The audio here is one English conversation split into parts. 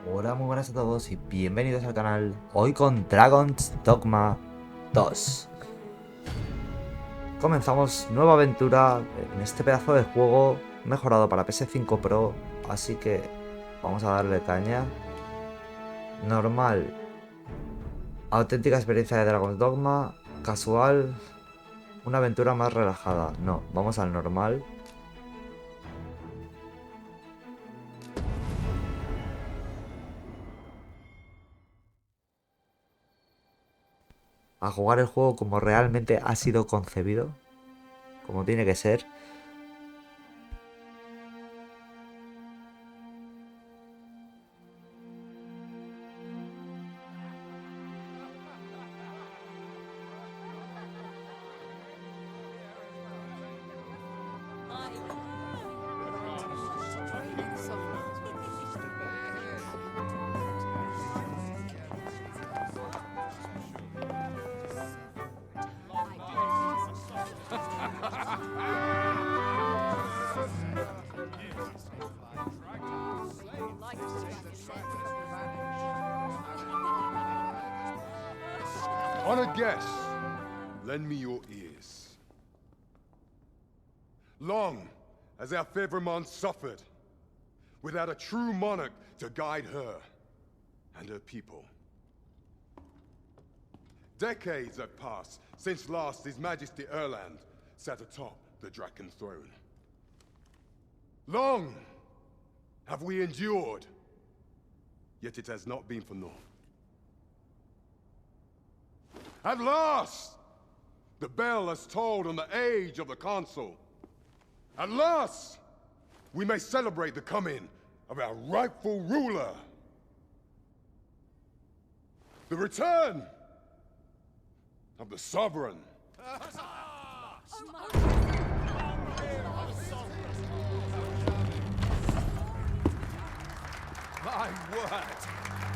Hola, muy buenas a todos y bienvenidos al canal. Hoy con Dogma 2. Comenzamos nueva aventura en este pedazo de juego mejorado para PS5 Pro, así que vamos a darle caña. Normal. Auténtica experiencia de Dogma. Casual. Una aventura más relajada. No, vamos al normal. A jugar el juego como realmente ha sido concebido. Como tiene que ser. Honored guests, lend me your ears. Long has our Fevrimon suffered, without a true monarch to guide her and her people. Decades have passed since last His Majesty Erland sat atop the Draken throne. Long have we endured, yet it has not been for naught. At last, the bell has tolled on the age of the Consul. At last, we may celebrate the coming of our rightful ruler. The return of the Sovereign. My word!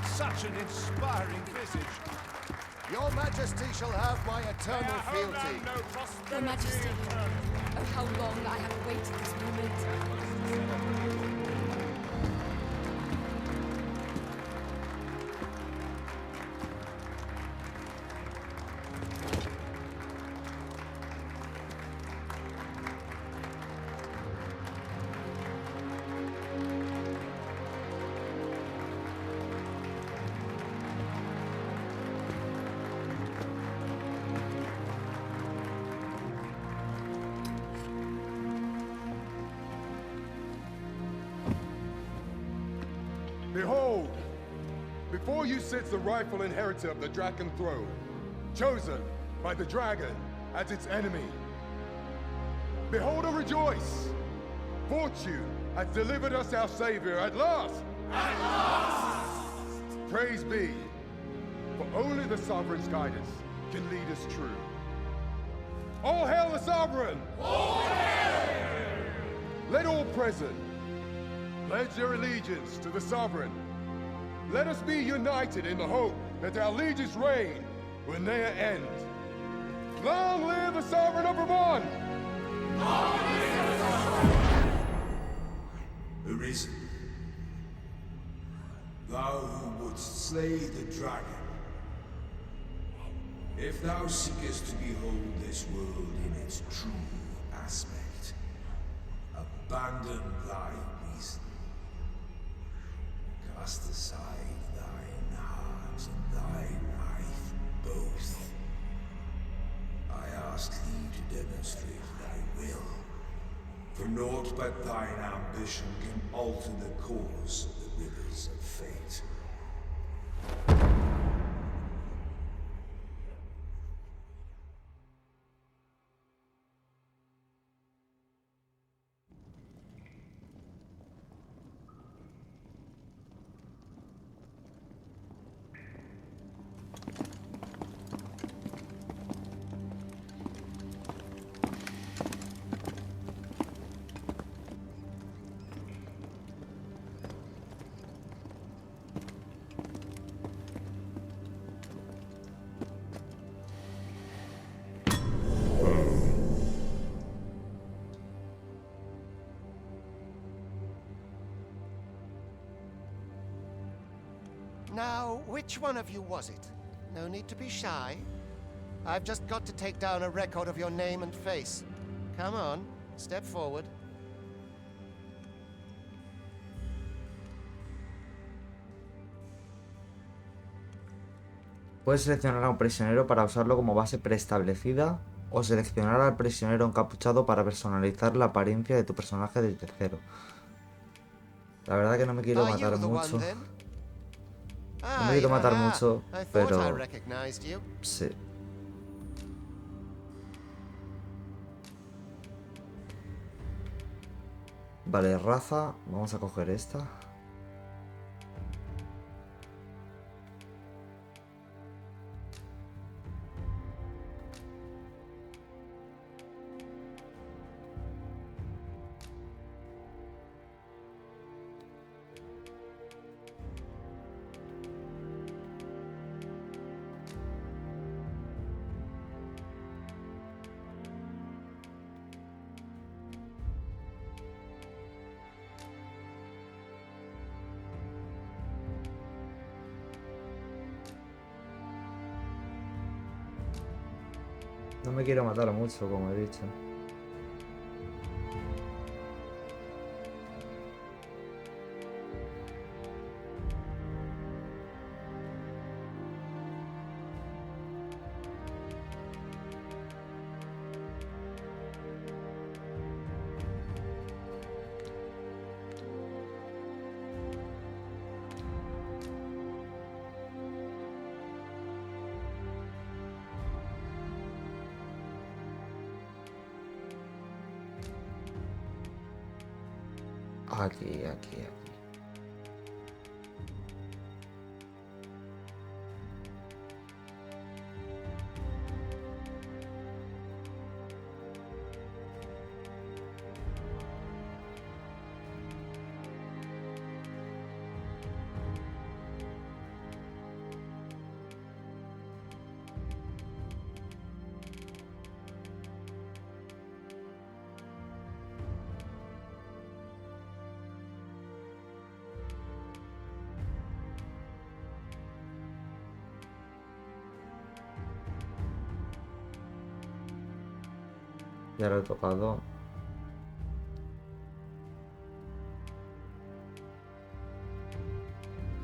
Such an inspiring visage. Your Majesty shall have my eternal fealty. Your Majesty, oh how long I have awaited this moment. Behold, before you sits the rightful inheritor of the Draken throne, chosen by the dragon as its enemy. Behold and rejoice! Fortune has delivered us our savior at last! At last! Praise be, for only the Sovereign's guidance can lead us true. All hail the Sovereign! All hail! Let all present pledge their allegiance to the Sovereign. Let us be united in the hope that our liege's reign will ne'er end. Long live the Sovereign of Vermont! Long live the Sovereign! Arisen, thou who wouldst slay the dragon, if thou seekest to behold this world in its true aspect, abandon thy reason. Cast aside thine heart and thy life both. I ask thee to demonstrate thy will, for naught but thine ambition can alter the course of the rivers of fate. Now, which one of you was it? No need to be shy. I've just got to take down a record of your name and face. Come on, step forward. Puedes seleccionar a un prisionero para usarlo como base preestablecida o seleccionar al prisionero encapuchado para personalizar la apariencia de tu personaje desde cero. La verdad que no me quiero matar mucho. No me quiero matar mucho, pero sí. Vale, raza, vamos a coger esta. No me quiero matar mucho, como he dicho. Aquí. Ya lo he tocado.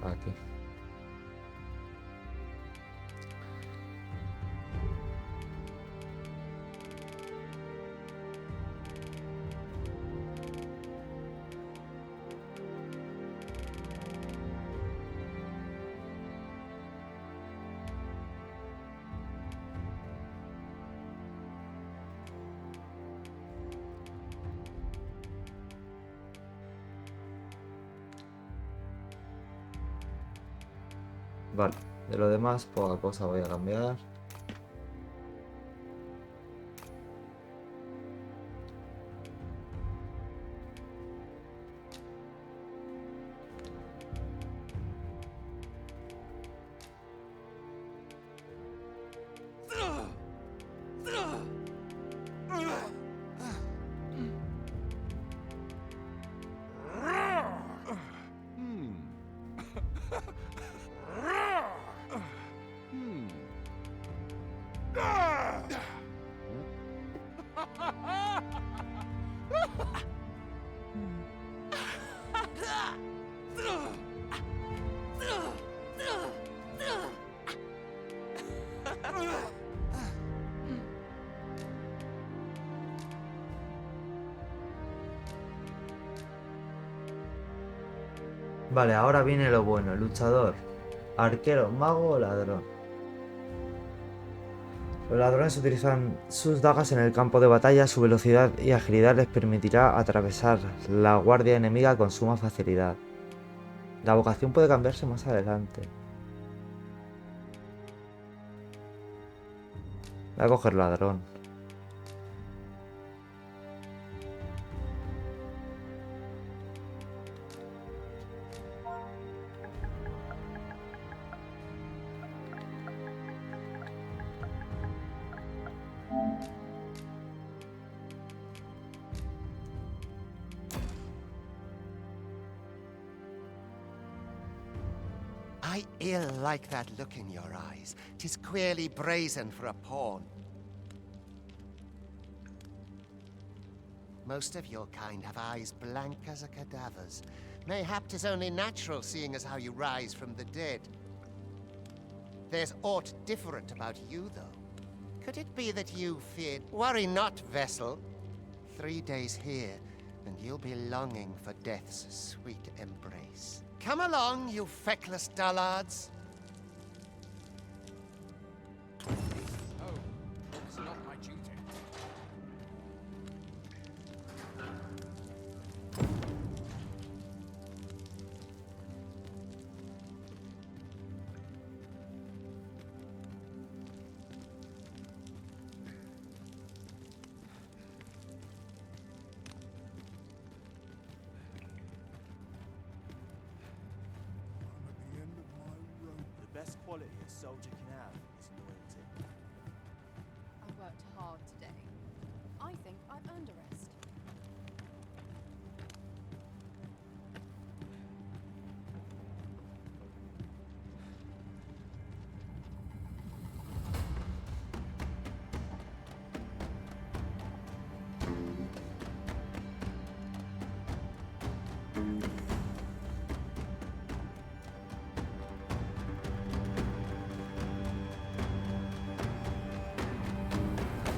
Aquí. Vale, de lo demás poca cosa voy a cambiar. Vale, ahora viene lo bueno. Luchador, arquero, mago o ladrón. Los ladrones utilizan sus dagas en el campo de batalla. Su velocidad y agilidad les permitirá atravesar la guardia enemiga con suma facilidad. La vocación puede cambiarse más adelante. Voy a coger ladrón. I ill like that look in your eyes. 'Tis queerly brazen for a pawn. Most of your kind have eyes blank as a cadaver's. Mayhap 'tis only natural, seeing as how you rise from the dead. There's aught different about you, though. Could it be that you feared... Worry not, vessel. 3 days here, and you'll be longing for death's sweet embrace. Come along, you feckless dullards. Oh, it's not my duty. The best quality a soldier can have is loyalty. I worked hard today. I think I've earned a rest.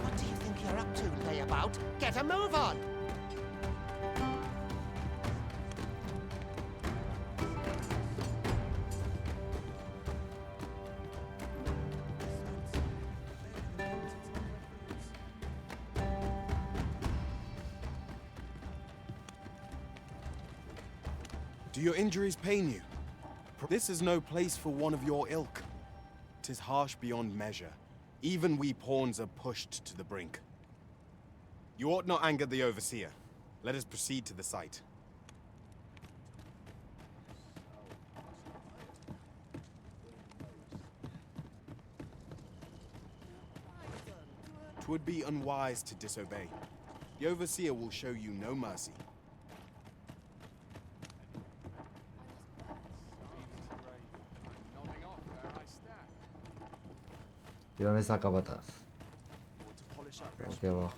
What do you think you're up to, layabout? Get a move on! Do your injuries pain you? This is no place for one of your ilk. 'Tis harsh beyond measure. Even we pawns are pushed to the brink. You ought not anger the overseer. Let us proceed to the site. Twould be unwise to disobey. The overseer will show you no mercy. Nodding off where I stand. ¿Y dónde está Capataz? Or to polish up Aquí abajo.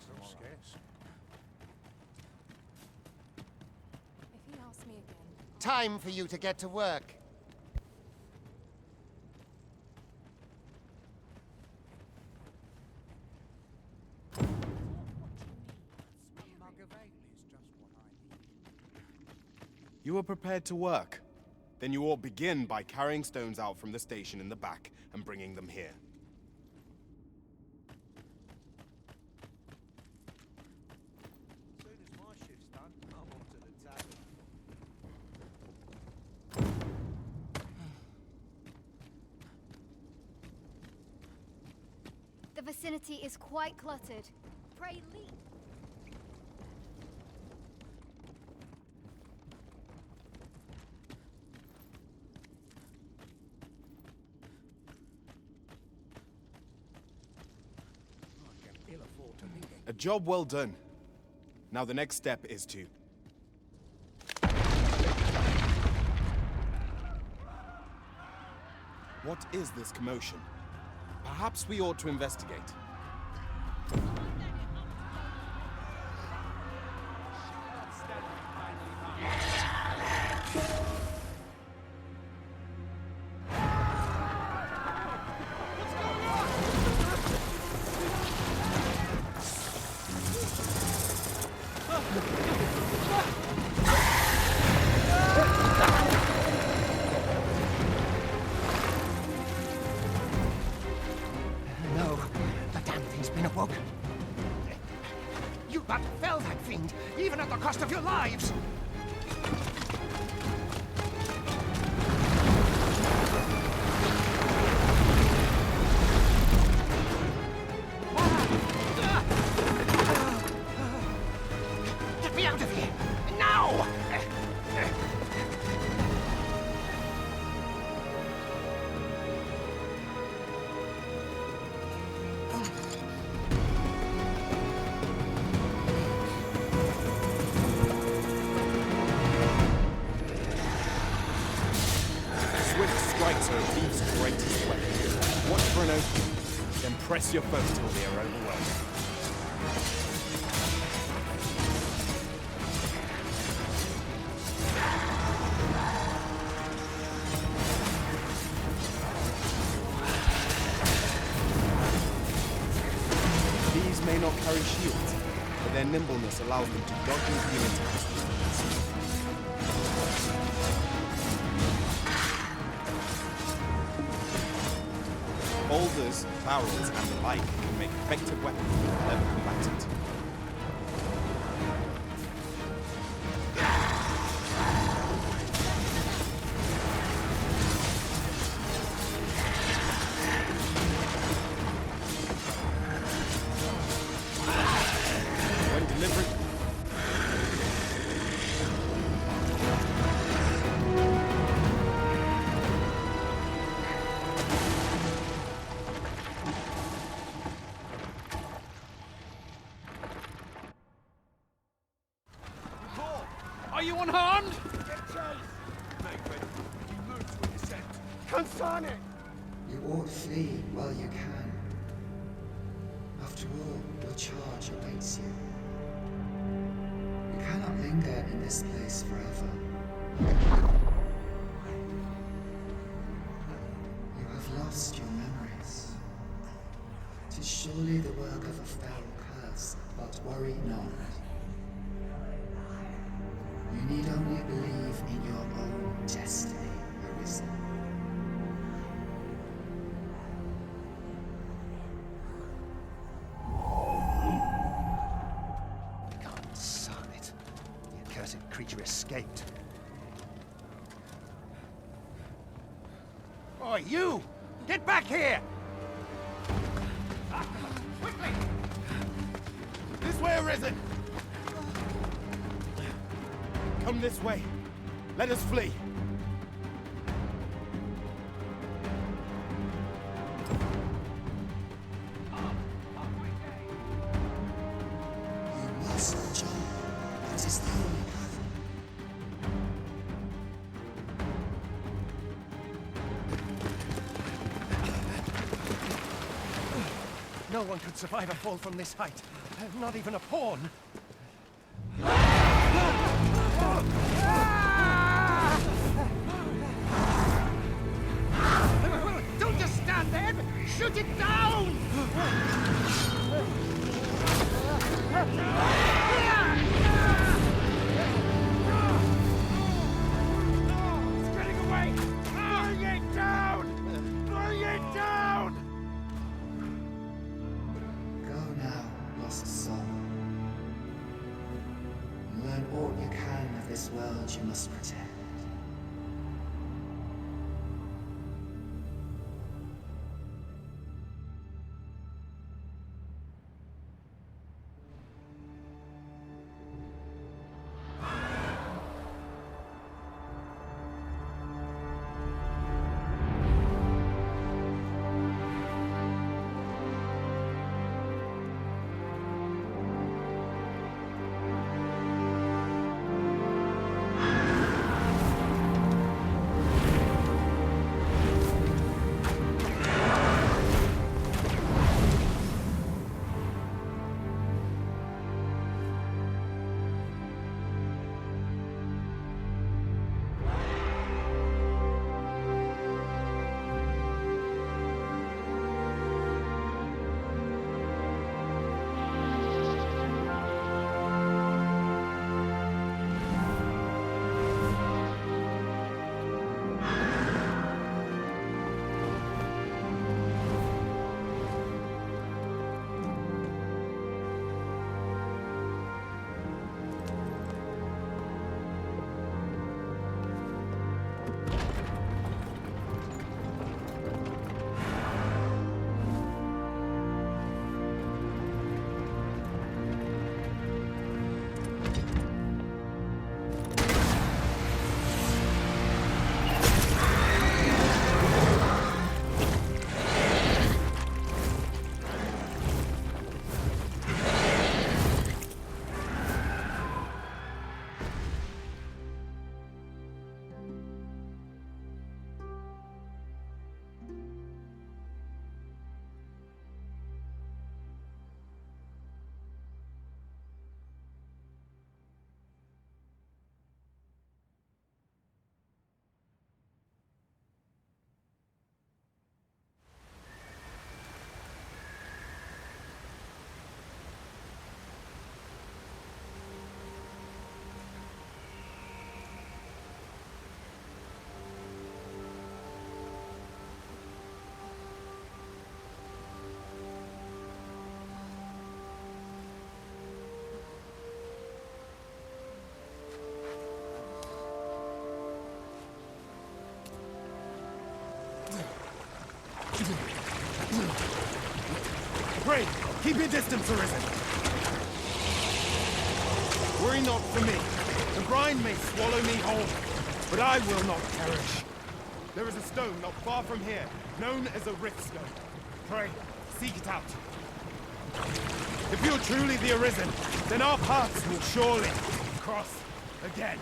If he asks me again, Time for you to get to work. You are prepared to work. Then you ought begin by carrying stones out from the station in the back and bringing them here. As soon as my shift's done, I'm on to the tavern. The vicinity is quite cluttered. Pray leave. A job well done. Now the next step is to... What is this commotion? Perhaps we ought to investigate. No, the damn thing's been awoke. You but fell that fiend, even at the cost of your lives! Get me out of here! Now! bullets are a thief's greatest weapon. Watch for an opening, then press your foe till they are overwhelmed. These may not carry shields, but their nimbleness allows them to dodge and heal attacks with ease. Boulders, barrels, and the like can make effective weapons for a clever combatant. When delivering, Are you unharmed? Get chase! Make ready. You move to a descent. Consane! You ought flee while you can. After all, your charge awaits you. You cannot linger in this place forever. You have lost your memories. 'Tis surely the work of a fell curse, but worry not. You need only believe in your own destiny, Arisen. Consane. The accursed creature escaped. Oi, you! Get back here! Quickly! this way, Arisen! Come this way. Let us flee. You must jump. It is the only path. No one could survive a fall from this height. Not even a pawn. Don't just stand there! Shoot it down! It's getting away! Bring it down! Bring it down! Go now, lost soul. Learn all you can of this world you must protect. Pray, keep your distance, Arisen. Worry not for me. The brine may swallow me whole, but I will not perish. There is a stone not far from here, known as a rift stone. Pray, seek it out. If you're truly the Arisen, then our paths will surely cross again.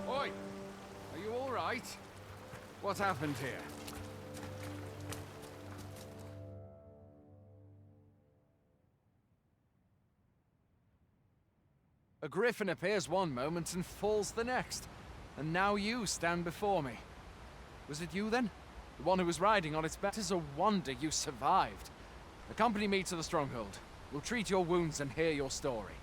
Oi! Are you all right? What happened here? A griffin appears one moment and falls the next. And now you stand before me. Was it you then? The one who was riding on its back? It is a wonder you survived. Accompany me to the stronghold. We'll treat your wounds and hear your story.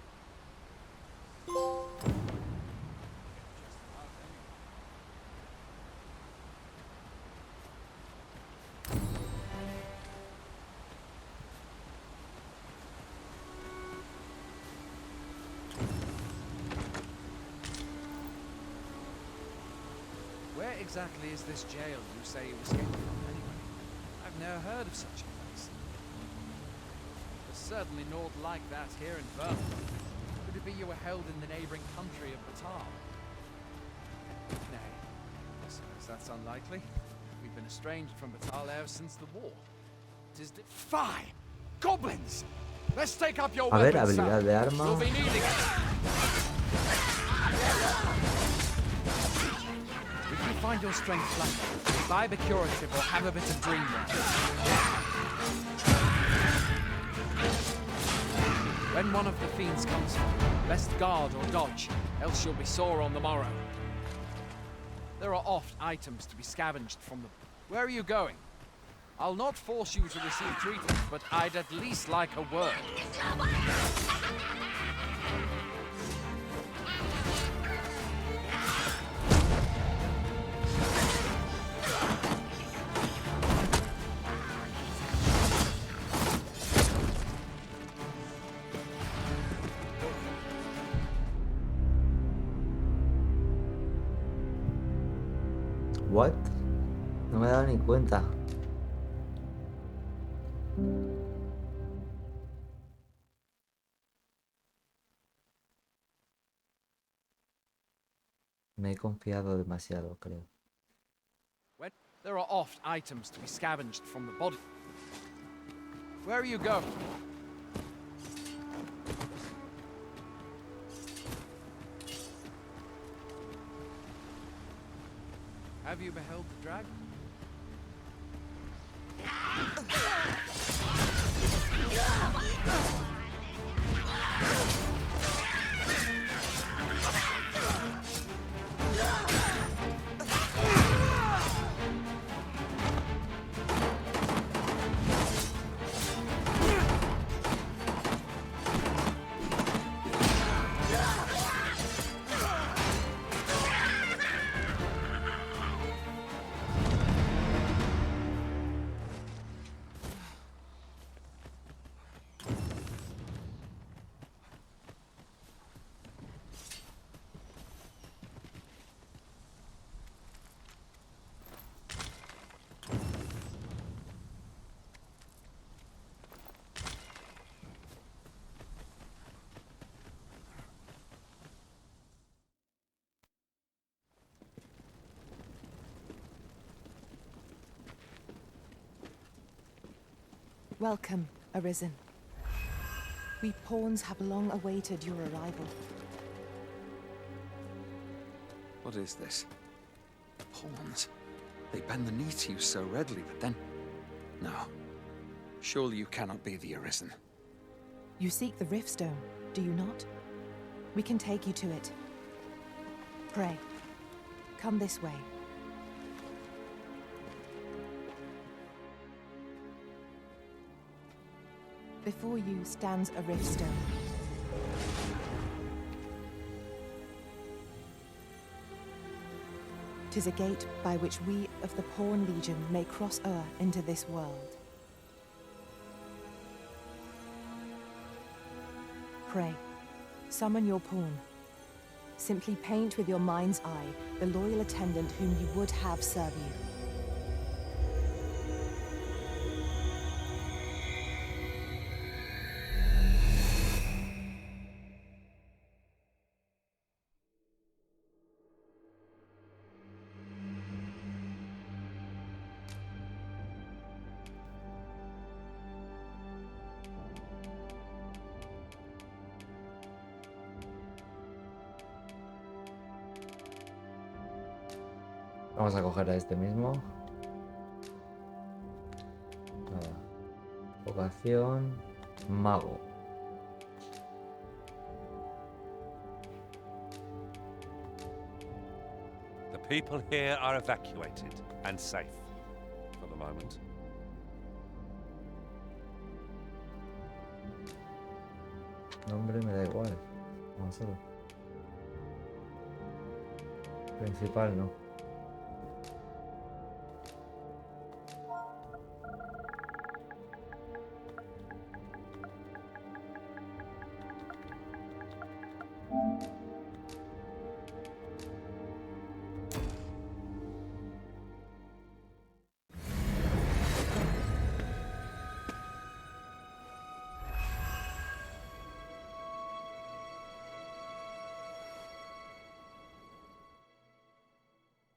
Where exactly is this jail you say you escaped from, anyway? I've never heard of such a place. There's certainly naught like that here in Vermont. Could it be you were held in the neighboring country of Batal? Nay, I suppose that's unlikely. We've been estranged from Batal ever since the war. It is Fie! Goblins! Let's take up your A ver, weapons, habilidad son. de arma. You'll be needing it. If you find your strength lacking, imbibe a curative or have a bit of dream work. When one of the fiends comes for you, best guard or dodge, else you'll be sore on the morrow. There are oft items to be scavenged from the... Where are you going? I'll not force you to receive treatment, but I'd at least like a word. What? No me he dado ni cuenta. Me he confiado demasiado, creo. There are oft items to be scavenged from the body. Where are you going? Have you beheld the dragon? Welcome, Arisen. We pawns have long awaited your arrival. What is this? Pawns. They bend the knee to you so readily, but then... No. Surely you cannot be the Arisen. You seek the Riftstone, do you not? We can take you to it. Pray, come this way. Before you stands a Riftstone. Tis a gate by which we of the Pawn Legion may cross o'er into this world. Pray, summon your pawn. Simply paint with your mind's eye the loyal attendant whom you would have serve you. Vamos a coger a este mismo. Nada. Vocación. Mago. The people here are evacuated and safe for the moment. Nombre me da igual. Vamos a hacerlo. Principal no.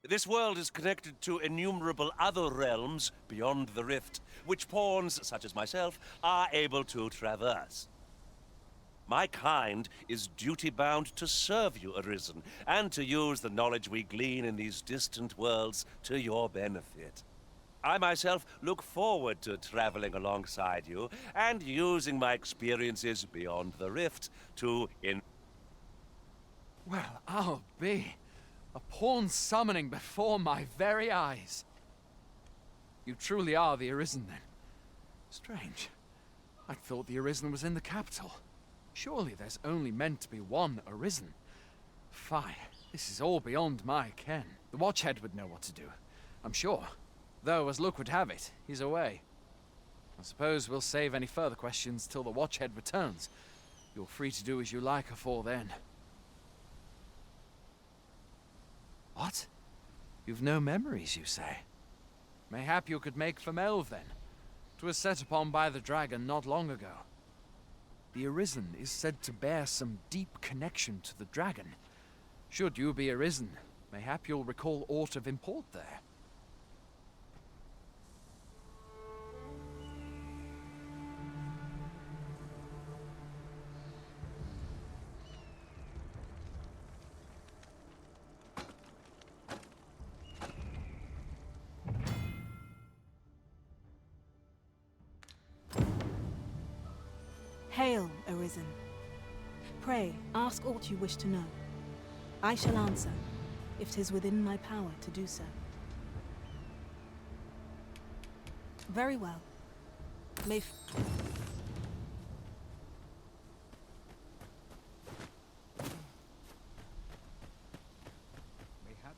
This world is connected to innumerable other realms beyond the rift, which pawns, such as myself, are able to traverse. My kind is duty-bound to serve you, Arisen, and to use the knowledge we glean in these distant worlds to your benefit. I myself look forward to traveling alongside you and using my experiences beyond the rift to Well, I'll be. A pawn summoning before my very eyes. You truly are the Arisen, then. Strange. I thought the Arisen was in the capital. Surely there's only meant to be one Arisen. Fie, this is all beyond my ken. The Watchhead would know what to do, I'm sure. Though, as luck would have it, he's away. I suppose we'll save any further questions till the Watchhead returns. You're free to do as you like afore then. What? You've no memories, you say? Mayhap you could make for Melve, then. 'Twas set upon by the dragon not long ago. The Arisen is said to bear some deep connection to the dragon. Should you be Arisen, mayhap you'll recall aught of import there. Hail, Arisen. Pray, ask aught you wish to know. I shall answer, if 'tis within my power to do so. Very well. Mayhap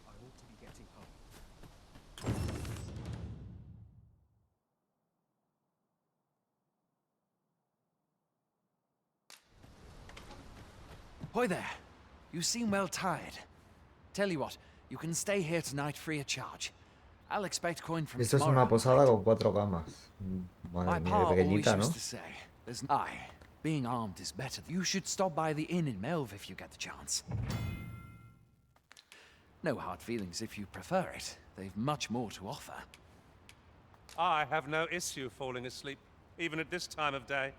I ought to be getting home. Hoy there. You seem well tired. Tell you what, you can stay here tonight free of charge. I'll expect coin from Esto es tomorrow. una posada con 4 camas. My Madre mía, pa qué always pequeñita, ¿no? used to say, there's being armed is better. You should stop by the inn in Melve if you get the chance. No hard feelings if you prefer it. They've much more to offer. I have no issue falling asleep, even at this time of day.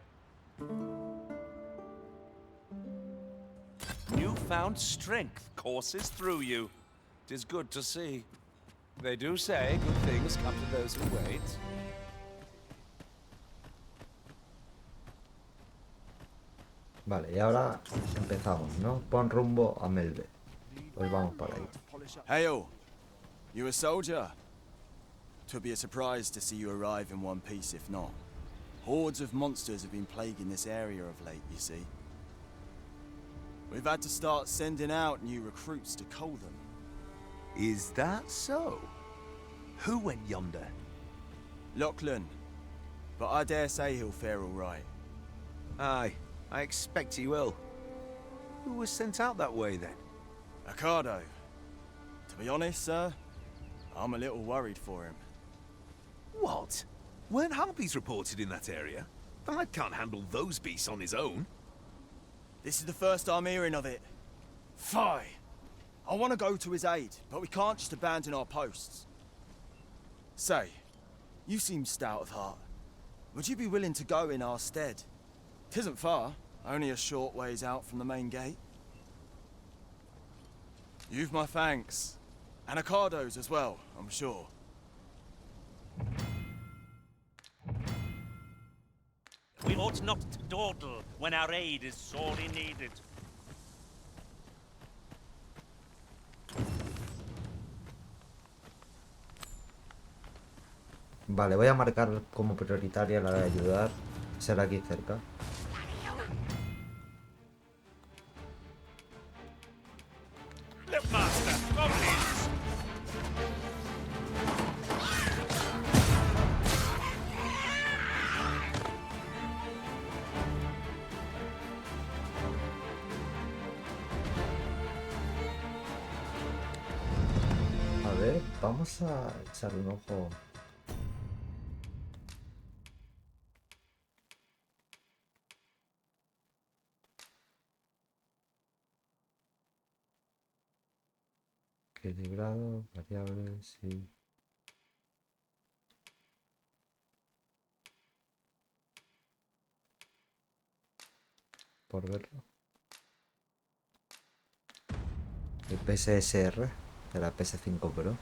Newfound strength courses through you. 'Tis good to see. They do say good things come to those who wait. Vale, y ahora empezamos, ¿no? Pon rumbo a Melve. Pues vamos para ahí. Hail! You a soldier? 'Twould be a surprise to see you arrive in one piece if not. Hordes of monsters have been plaguing this area of late, you see. We've had to start sending out new recruits to cull them. Is that so? Who went yonder? Lachlan. But I dare say he'll fare all right. Aye, I expect he will. Who was sent out that way then? Ricardo. To be honest, sir, I'm a little worried for him. What? Weren't harpies reported in that area? Bard can't handle those beasts on his own. This is the first I'm hearing of it. Fie! I want to go to his aid, but we can't just abandon our posts. Say, you seem stout of heart. Would you be willing to go in our stead? 'Tisn't far, only a short ways out from the main gate. You've my thanks. And Ricardo's as well, I'm sure. We ought not to dawdle when our aid is sorely needed. Vale, voy a marcar como prioritaria la de ayudar. Será aquí cerca. Look, Master, goblins! A ver, vamos a echar un ojo. Equilibrado, variables, sí. Por verlo. El PSSR de la PS5 Pro.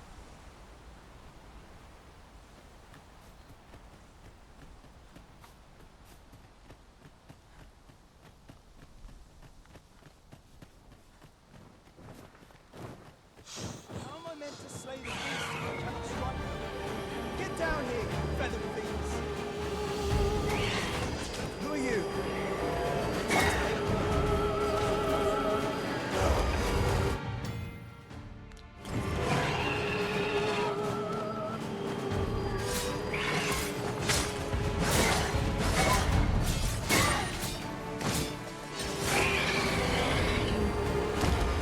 How am I meant to slay the beast if I cannot strike them? Get down here, you feathered fiends! Who are you?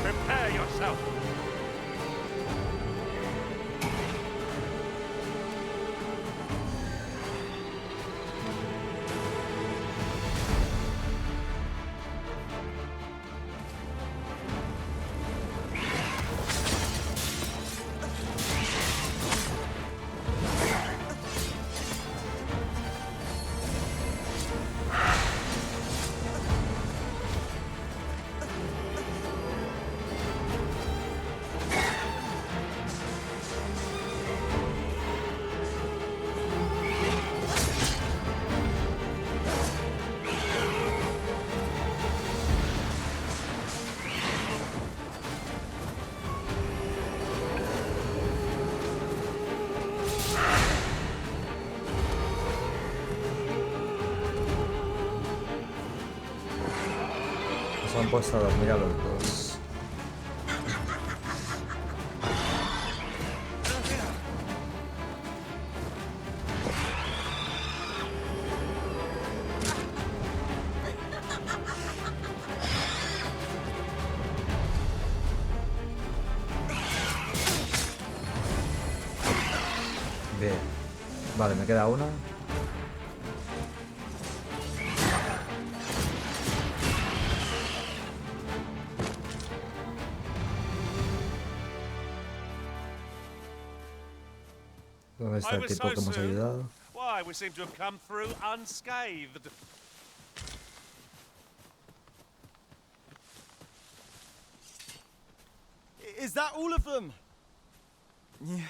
Prepare yourself! Se han puesto a dormir a los dos. Bien. Vale, me queda una. ¿Dónde está el tipo que hemos ayudado? Why, we seem to have come through unscathed. Is that all of them? Yeah,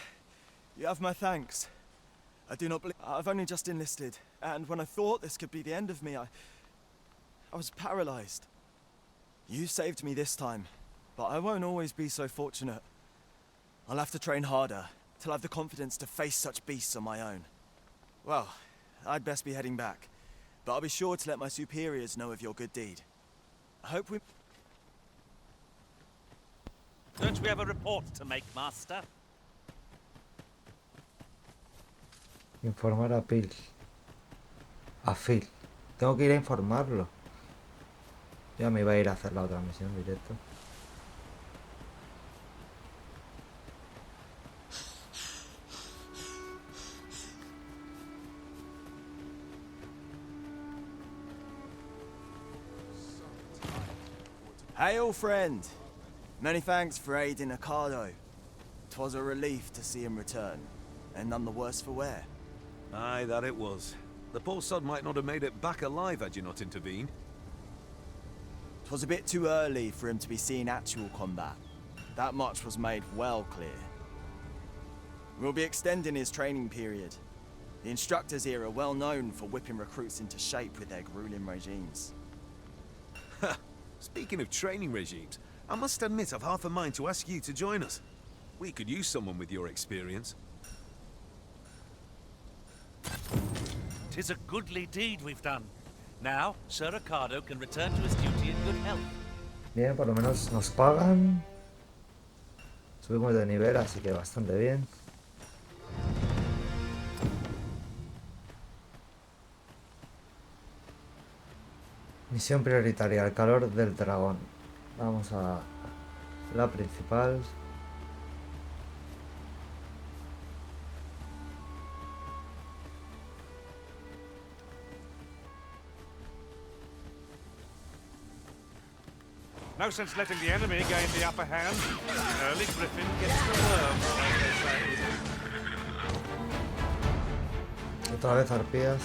you have my thanks. I do not believe... I've only just enlisted, and when I thought this could be the end of me, I was paralyzed. You saved me this time, but I won't always be so fortunate. I'll have to train harder, till I have the confidence to face such beasts on my own. Well, I'd best be heading back, but I'll be sure to let my superiors know of your good deed. I hope we... Don't we have a report to make, Master? Informar a Phil. A Phil. Tengo que ir a informarlo. Ya me iba a ir a hacer la otra misión directo. Hail, friend. Many thanks for aiding Ocado. 'Twas a relief to see him return, and none the worse for wear. Aye, that it was. The poor sod might not have made it back alive had you not intervened. 'Twas a bit too early for him to be seeing actual combat. That much was made well clear. We'll be extending his training period. The instructors here are well known for whipping recruits into shape with their grueling regimes. Ha! Speaking of training regimes, I must admit I've half a mind to ask you to join us. We could use someone with your experience. 'Tis a goodly deed we've done. Now, Sir Ricardo can return to his duty in good health. Bien, por lo menos nos pagan. Subimos de nivel, así que bastante bien. Misión prioritaria, el calor del dragón. Vamos a la principal. No sense letting the enemy gain the upper hand. Early Griffin gets the worm, as they say. Otra vez arpías.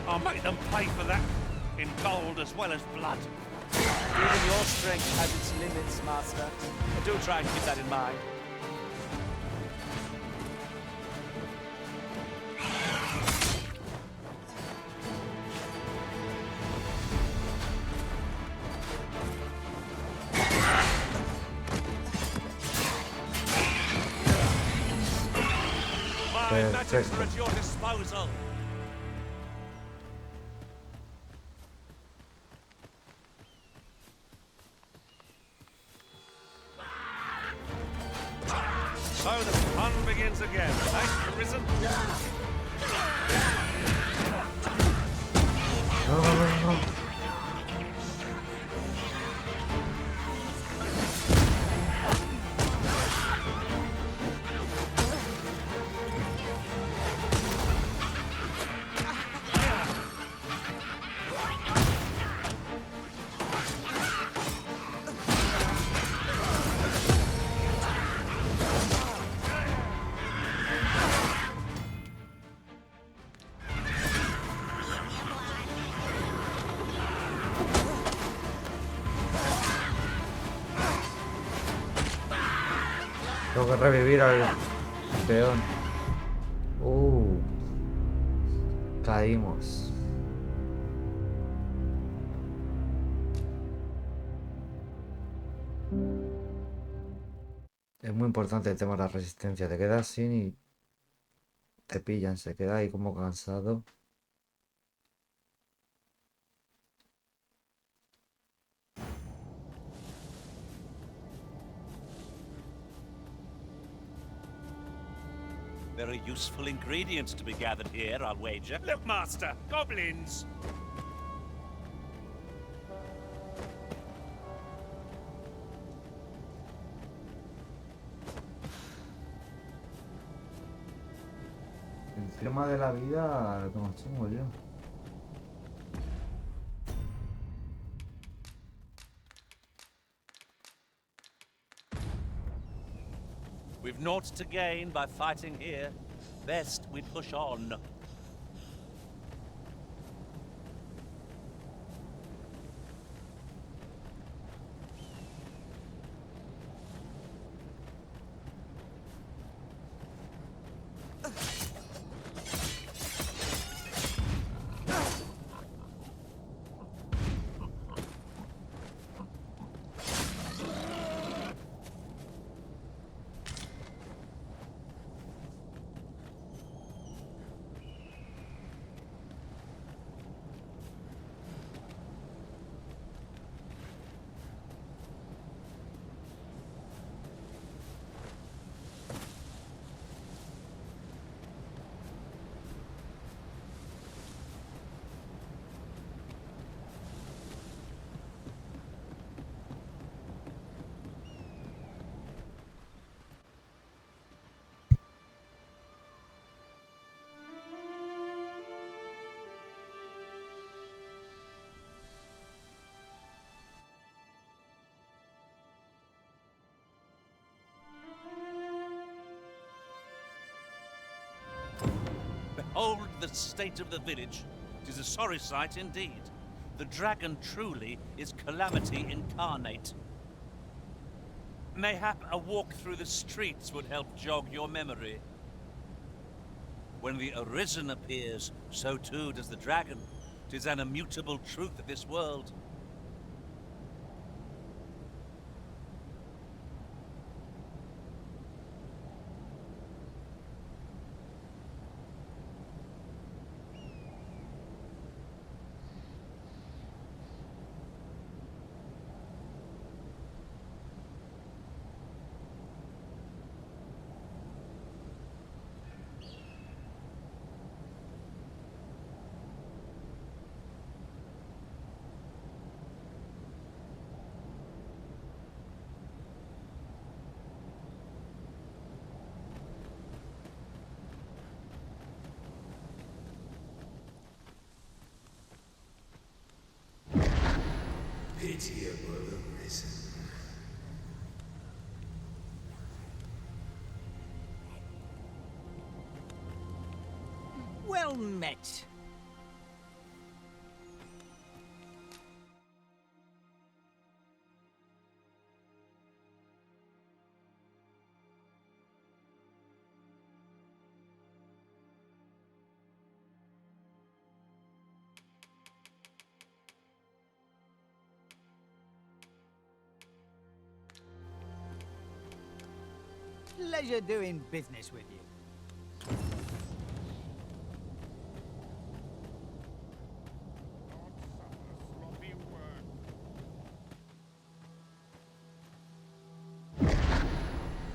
I'll make them pay for that in gold as well as blood. Even your strength has its limits, Master. Do try and keep that in mind. My magics are at your disposal. So the fun begins again, eh, Arisen? No. Tengo que revivir al peón. Caímos. Es muy importante el tema de la resistencia. Te quedas sin y te pillan. Se queda ahí como cansado. Very useful ingredients to be gathered here, I'll wager. Look, Master, goblins! El tema de la vida lo tengo chungo yo. We've naught to gain by fighting here. Best we push on. Behold the state of the village. 'Tis a sorry sight indeed. The dragon truly is calamity incarnate. Mayhap a walk through the streets would help jog your memory. When the Arisen appears, so too does the dragon. 'Tis an immutable truth of this world. Pitiable Arisen. Well met. Pleasure doing business with you.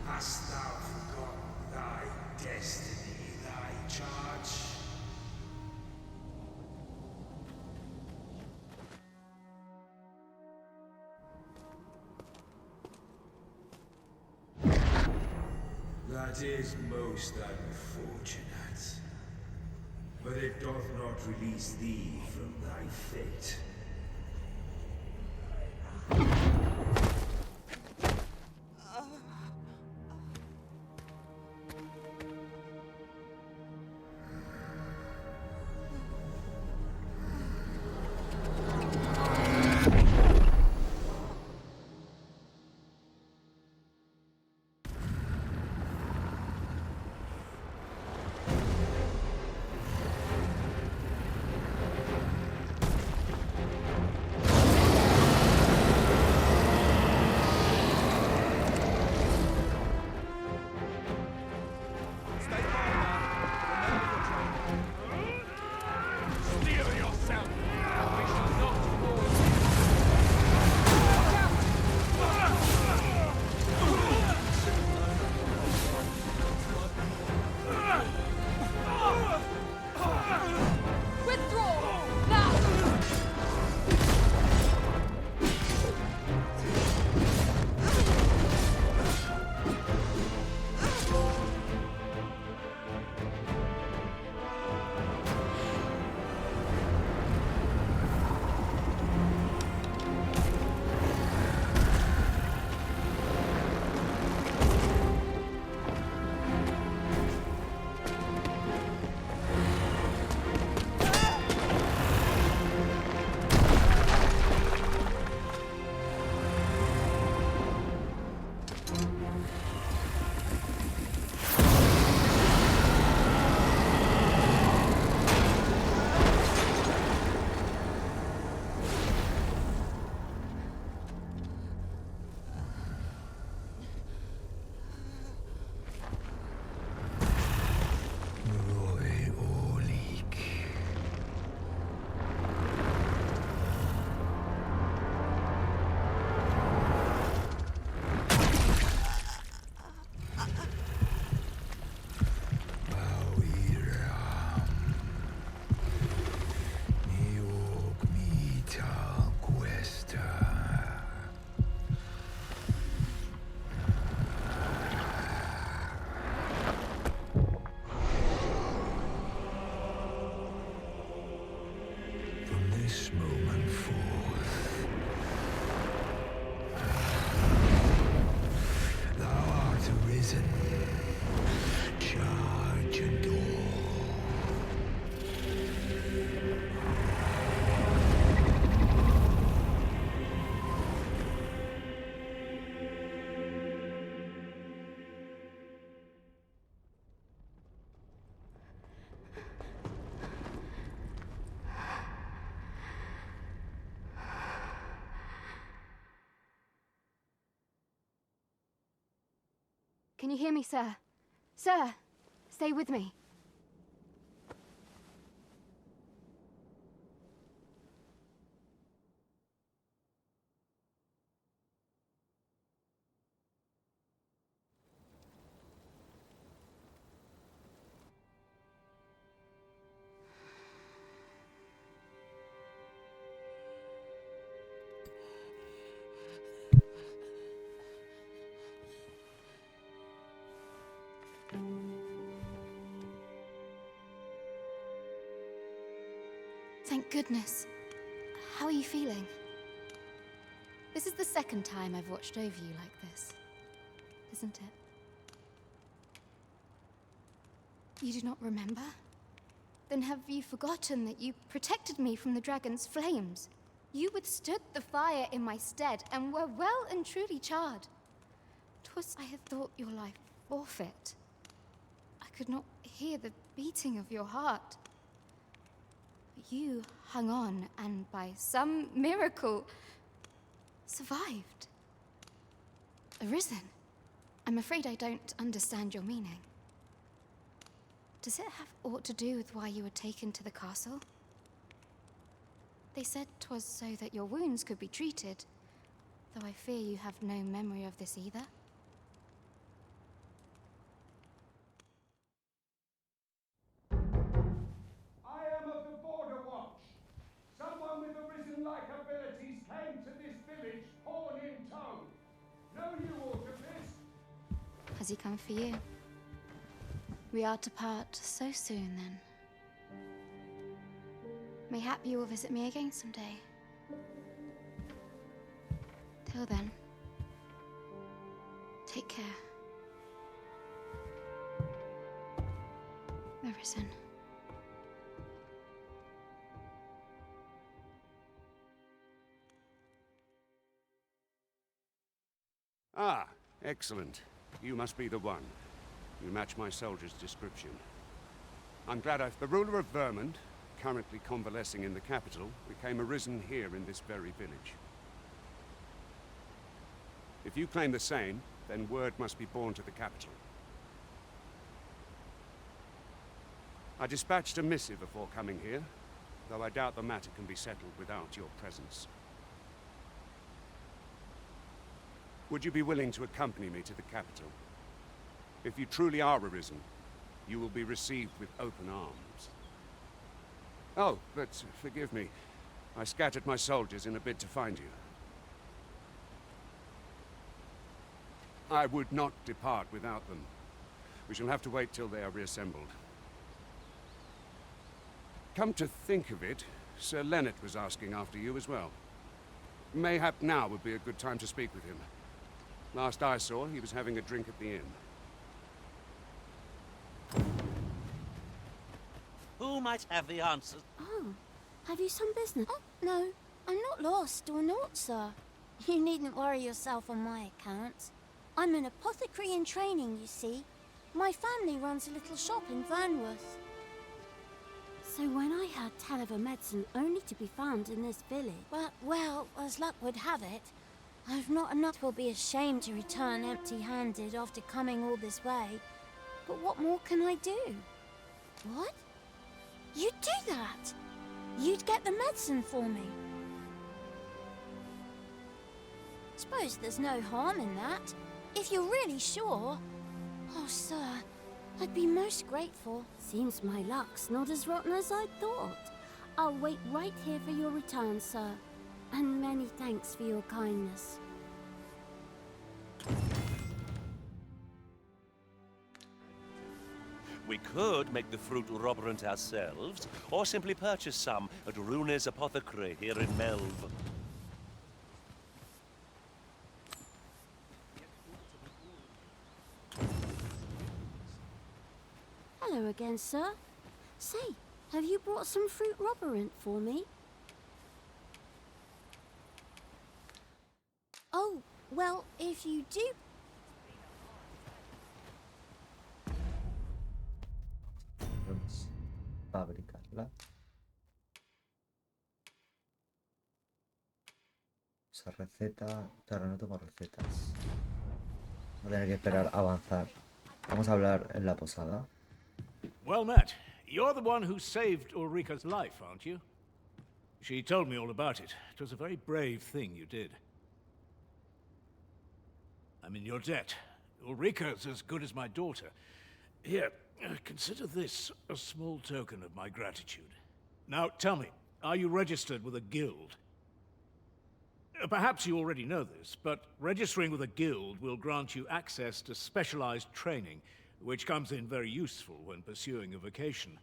Hast thou forgotten thy destiny, thy charge? That is most unfortunate. But it doth not release thee from thy fate. Can you hear me, sir? Sir, stay with me. Thank goodness. How are you feeling? This is the second time I've watched over you like this, isn't it? You do not remember? Then have you forgotten that you protected me from the dragon's flames? You withstood the fire in my stead and were well and truly charred. 'Twas I had thought your life forfeit. I could not hear the beating of your heart. But you hung on and by some miracle survived. Arisen. I'm afraid I don't understand your meaning. Does it have aught to do with why you were taken to the castle? They said 'twas so that your wounds could be treated, though I fear you have no memory of this either. I am of the Border Watch. Someone with Arisen-like abilities came to this village, horn in tow. Know you aught of this? Has he come for you? We are to part so soon, then. Mayhap you will visit me again someday. Till then, take care. Arisen. Ah, excellent. You must be the one. You match my soldier's description. I'm glad the ruler of Vermont, currently convalescing in the capital, became Arisen here in this very village. If you claim the same, then word must be borne to the capital. I dispatched a missive before coming here, though I doubt the matter can be settled without your presence. Would you be willing to accompany me to the capital? If you truly are Arisen, you will be received with open arms. Oh, but forgive me. I scattered my soldiers in a bid to find you. I would not depart without them. We shall have to wait till they are reassembled. Come to think of it, Sir Leonard was asking after you as well. Mayhap now would be a good time to speak with him. Last I saw, he was having a drink at the inn. Who might have the answers? Oh, have you some business? Oh, no, I'm not lost or naught, sir. You needn't worry yourself on my account. I'm an apothecary in training, you see. My family runs a little shop in Vernworth. So when I heard tell of a medicine only to be found in this village... But, well, as luck would have it, I've not enough. Will be ashamed to return empty-handed after coming all this way. But what more can I do? What? You'd do that? You'd get the medicine for me? Suppose there's no harm in that, if you're really sure. Oh, sir, I'd be most grateful. Seems my luck's not as rotten as I thought. I'll wait right here for your return, sir. And many thanks for your kindness. We could make the fruit robberant ourselves, or simply purchase some at Rune's Apothecary here in Melv. Hello again, sir. Say, have you brought some fruit robberant for me? Oh, well, if you do... Vamos a fabricarla. Esa receta... Claro, no tengo recetas. a tener que esperar a avanzar. Vamos a hablar en la posada. Well met. You're the one who saved Ulrika's life, aren't you? She told me all about it. It was a very brave thing you did. I'm in your debt. Ulrika's as good as my daughter. Here, consider this a small token of my gratitude. Now, tell me, are you registered with a guild? Perhaps you already know this, but registering with a guild will grant you access to specialized training, which comes in very useful when pursuing a vocation.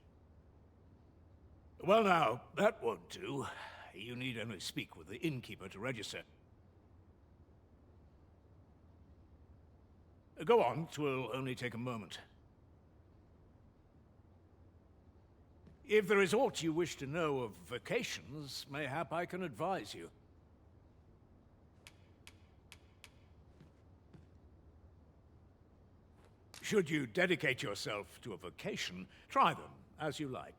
Well now, that won't do. You need only speak with the innkeeper to register. Go on, 'twill only take a moment. If there is aught you wish to know of vocations, mayhap I can advise you. Should you dedicate yourself to a vocation, try them as you like.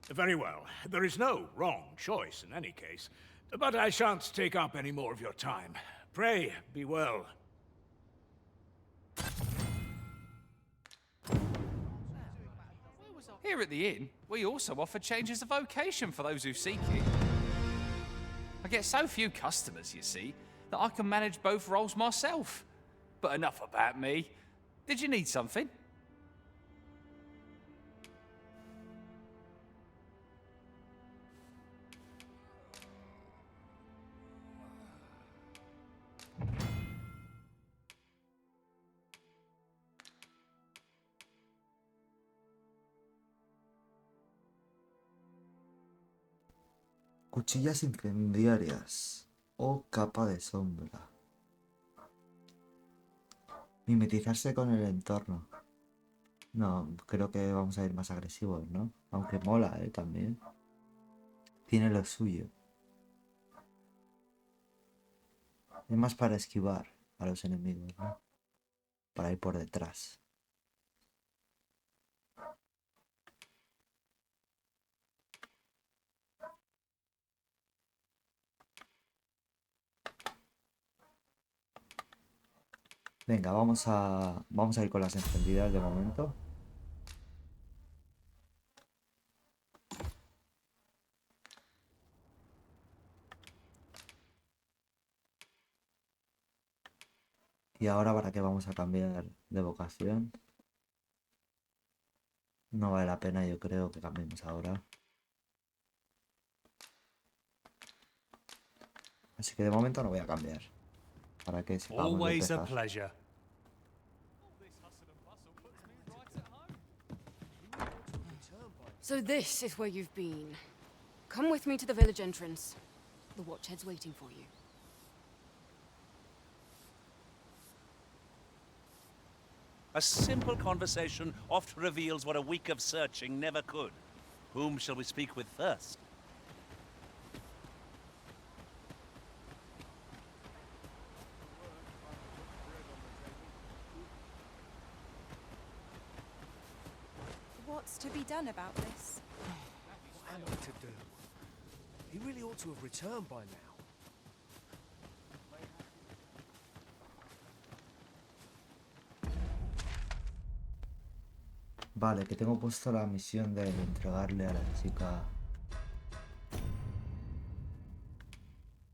Very well. There is no wrong choice in any case, but I shan't take up any more of your time. Pray, be well. Here at the inn, we also offer changes of vocation for those who seek it. I get so few customers, you see, that I can manage both roles myself. But enough about me. Did you need something? Cuchillas incendiarias o capa de sombra. Mimetizarse con el entorno. No, creo que vamos a ir más agresivos, ¿no? Aunque mola, también. Tiene lo suyo. Es más para esquivar a los enemigos, ¿no? Para ir por detrás. Venga, vamos a ir con las encendidas de momento. Y ahora, ¿para qué vamos a cambiar de vocación? No vale la pena, yo creo que cambiemos ahora. Así que de momento no voy a cambiar. Para que sepamos Always a empezar. pleasure. So this is where you've been. Come with me to the village entrance. The watchhead's waiting for you. A simple conversation oft reveals what a week of searching never could. Whom shall we speak with first? What's to be done about this? What am I to do? He really ought to have returned by now. Vale, que tengo puesto la misión de entregarle a la chica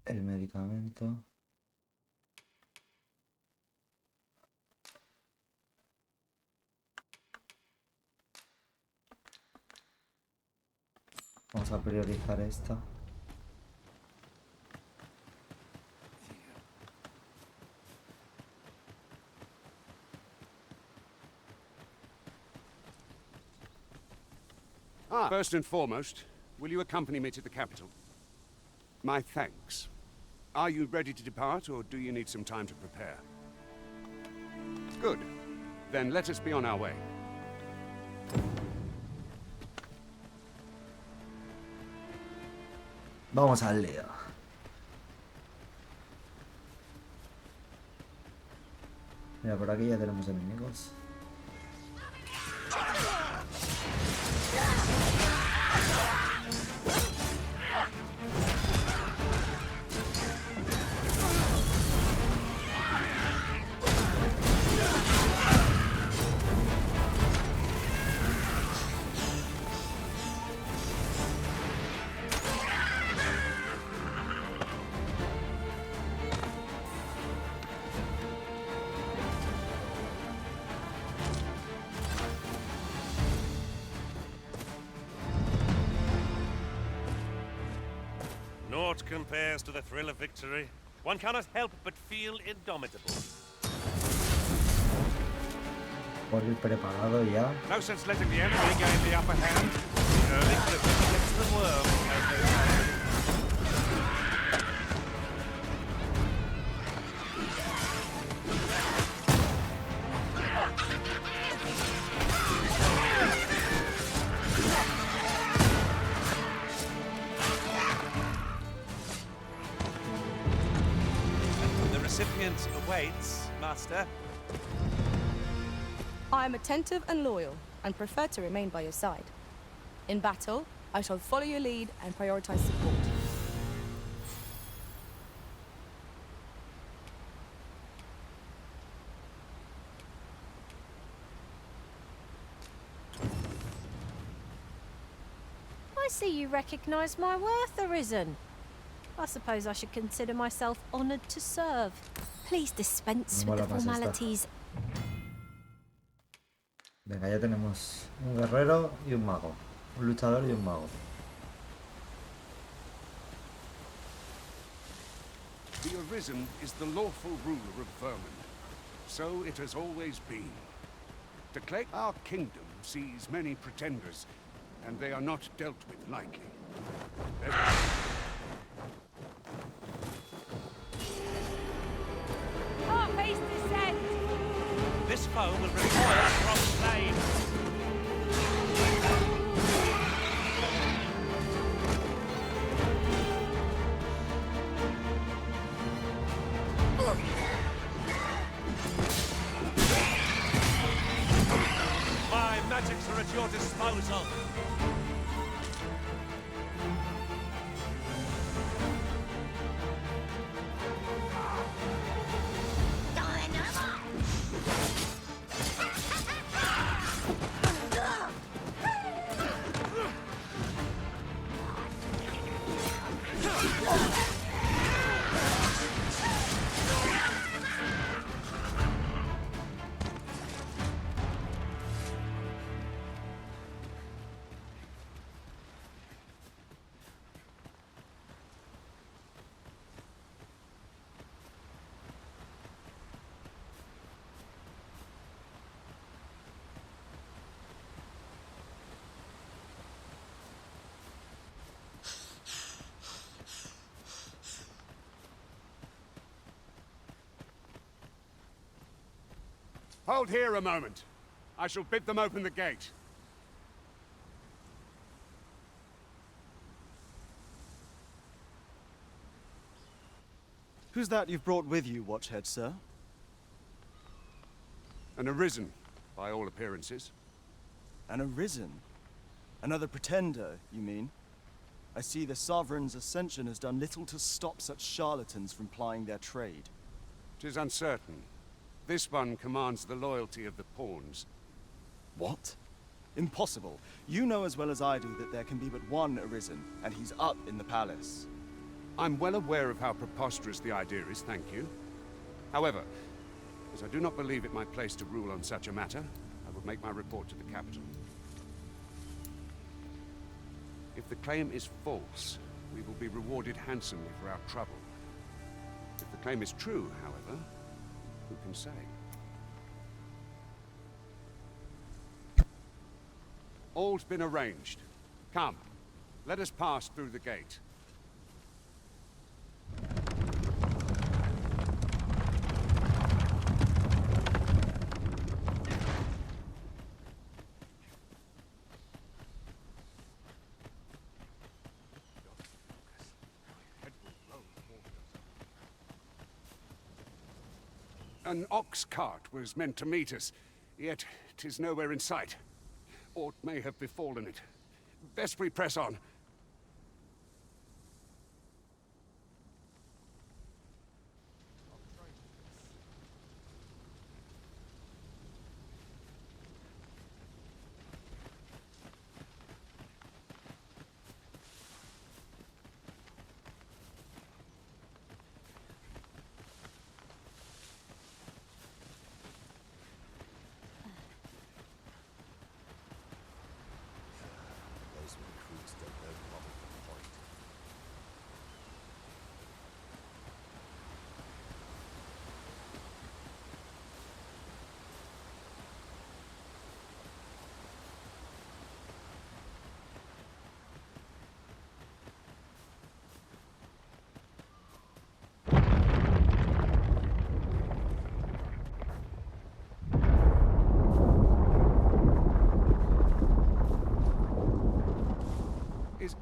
el medicamento. Vamos a priorizar esta. First and foremost, will you accompany me to the capital? My thanks. Are you ready to depart, or do you need some time to prepare? Good. Then let us be on our way. Vamos al lío. Mira, por aquí ya tenemos enemigos. Naught compares to the thrill of victory. One cannot help but feel indomitable. Por ir preparado ya. No sense letting the enemy gain the upper hand. The early griffin gets the worm, as they say. The recipient awaits, Master. I am attentive and loyal, and prefer to remain by your side. In battle, I shall follow your lead and prioritize support. I see you recognize my worth, Arisen. I suppose I should consider myself honored to serve. Please dispense with the formalities. Venga, ya tenemos un guerrero y un mago. Un luchador y un mago. The Arisen is the lawful ruler of vermin. So it has always been. Our kingdom sees many pretenders, and they are not dealt with lightly. Face descent! This foe will recoil from slain. My magics are at your disposal. Hold here a moment. I shall bid them open the gate. Who's that you've brought with you, Watchhead, sir? An Arisen, by all appearances. An Arisen? Another pretender, you mean? I see the Sovereign's ascension has done little to stop such charlatans from plying their trade. 'Tis uncertain. This one commands the loyalty of the pawns. What? Impossible. You know as well as I do that there can be but one Arisen, and he's up in the palace. I'm well aware of how preposterous the idea is, thank you. However, as I do not believe it my place to rule on such a matter, I will make my report to the capital. If the claim is false, we will be rewarded handsomely for our trouble. If the claim is true, however, who can say? All's been arranged. Come, let us pass through the gate. An ox cart was meant to meet us, yet 'tis nowhere in sight. Aught may have befallen it. Best we press on. Those recruits don't know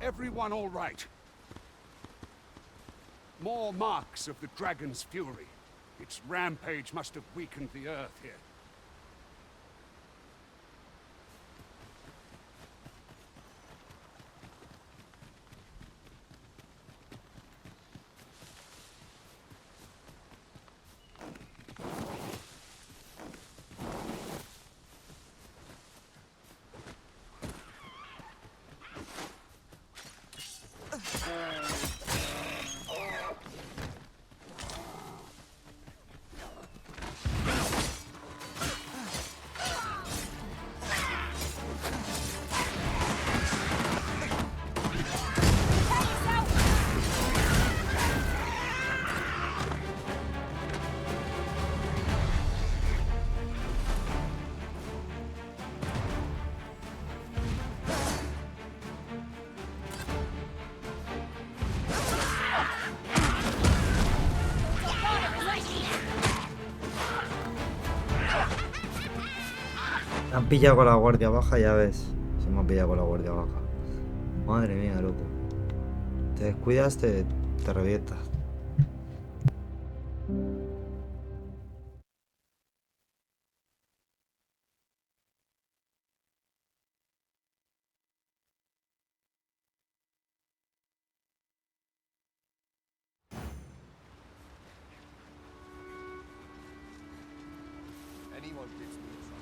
everyone all right? More marks of the dragon's fury. Its rampage must have weakened the earth here. Me han pillado con la guardia baja, ya ves. Se me han pillado con la guardia baja. Madre mía, loco. Te descuidas, te revientas. Anyone gives me a try.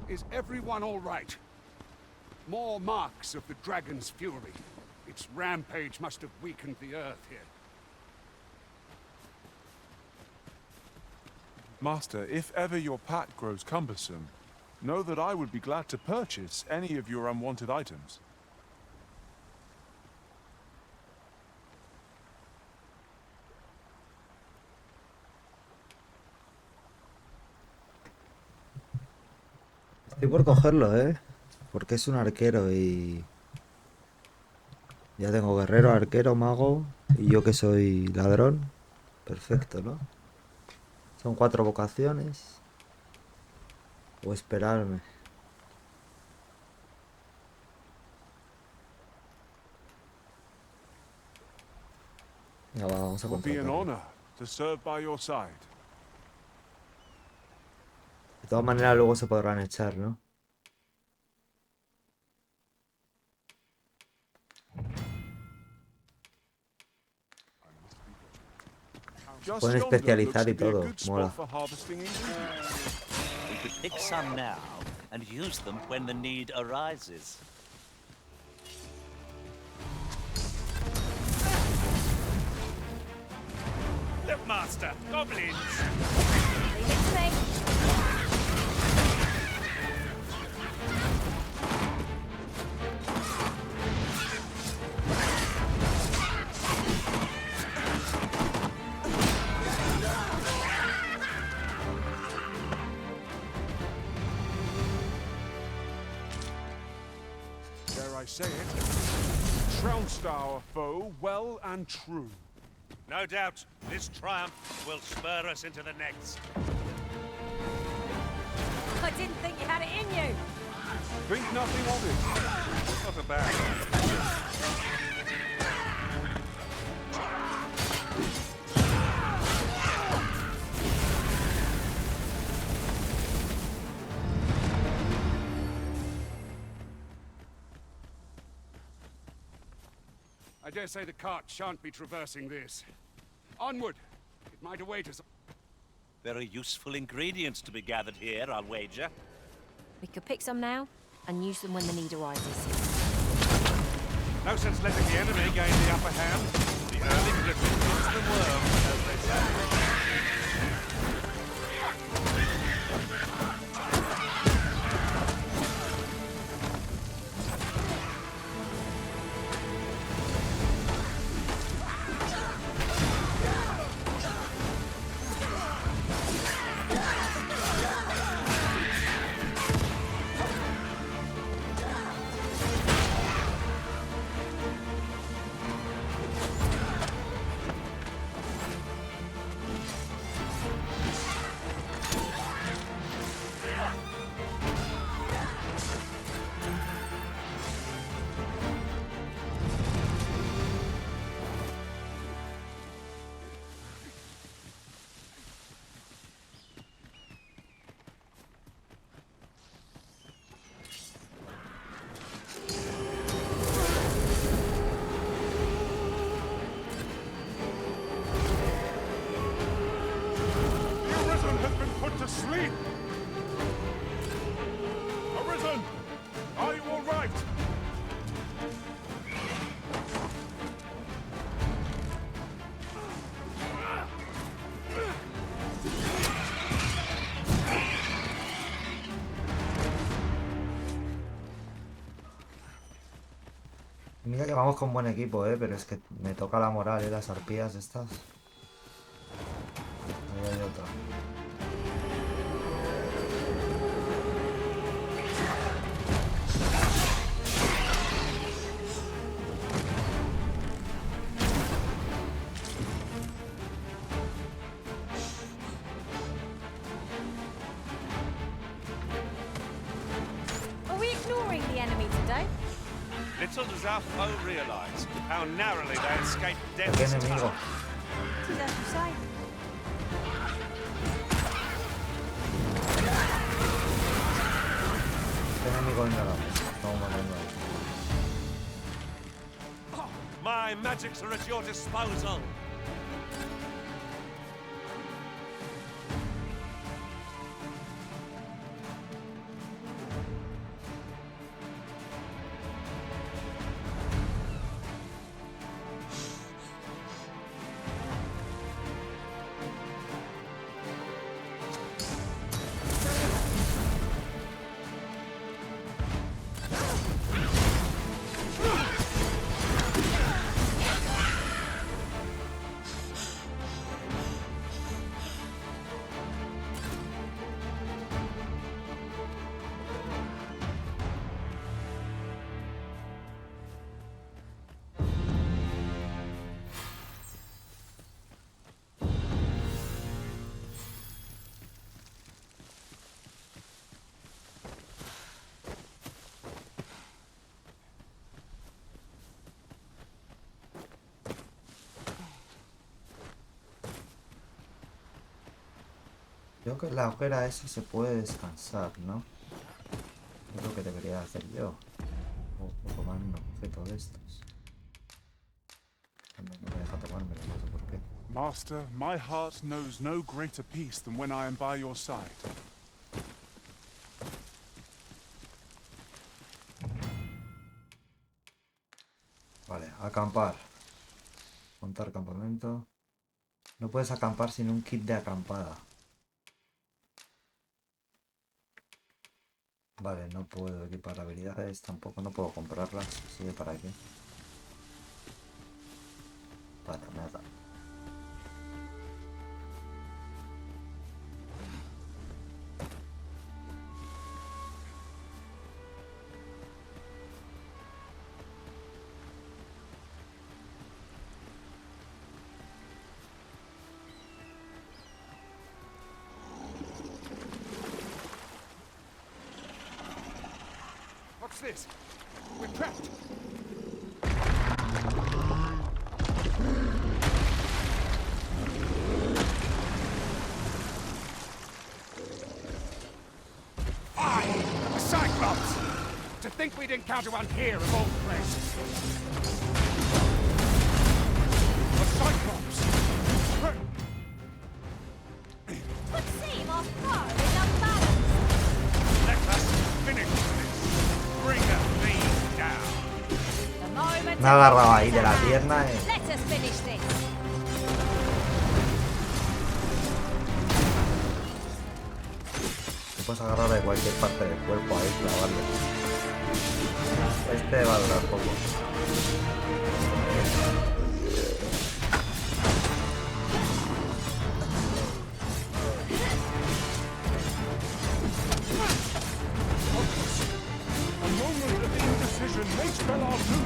Is everyone all right? More marks of the dragon's fury. Its rampage must have weakened the earth here. Master, if ever your path grows cumbersome, know that I would be glad to purchase any of your unwanted items. Estoy por cogerlo, porque es un arquero y... Ya tengo guerrero, arquero, mago y yo que soy ladrón. Perfecto, ¿no? Son 4 vocaciones. O esperarme. Ya va, vamos a It will be an contratar. honor to serve by your side. De todas maneras luego se podrán echar, ¿no? Just Pueden yonder especializar looks y to be a todo. good Mola. spot for harvesting ingredients. We could pick some now and use them when the need arises. Look, Master, goblins! Leave it to me. Dare I say it? Trounced our foe well and true. No doubt, this triumph will spur us into the next. I didn't think you had it in you. Think nothing of it. Not a bad. I dare say the cart shan't be traversing this. Onward! It might await us. Very useful ingredients to be gathered here, I'll wager. We could pick some now and use them when the need arises. No sense letting the enemy gain the upper hand. The early griffin gets the worm, as they say. Mira que vamos con buen equipo, pero es que me toca la moral, las arpías estas. Ahí hay otra. Are we ignoring the enemy today? Little does our foe realize how narrowly they escaped death ¿Qué this enemigo? time. Tis as you say. ¿Qué enemigo ignoramos? Vamos matando ahí. My magics are at your disposal. Creo que en la hoguera esa se puede descansar, ¿no? Es lo que debería hacer yo. O tomar un objeto de estos. No me deja tomármelo, no sé por qué. Master, my heart knows no greater peace than when I am by your side. Vale, acampar. Montar campamento. No puedes acampar sin un kit de acampada. Vale, no puedo equipar habilidades, tampoco no puedo comprarlas. ¿Sirve para qué? Para nada. What's this? We're trapped. A Cyclops! To think we'd encounter one here of all places. A Cyclops! Would seem our foe is unbalanced. Let us finish this. Bring the fiend down. The moment Me ha agarrado ahí de la pierna. Let us finish this. Te puedes agarrar de cualquier parte del cuerpo ahí, clavarle. Este va a durar poco. A moment of indecision may spell our doom.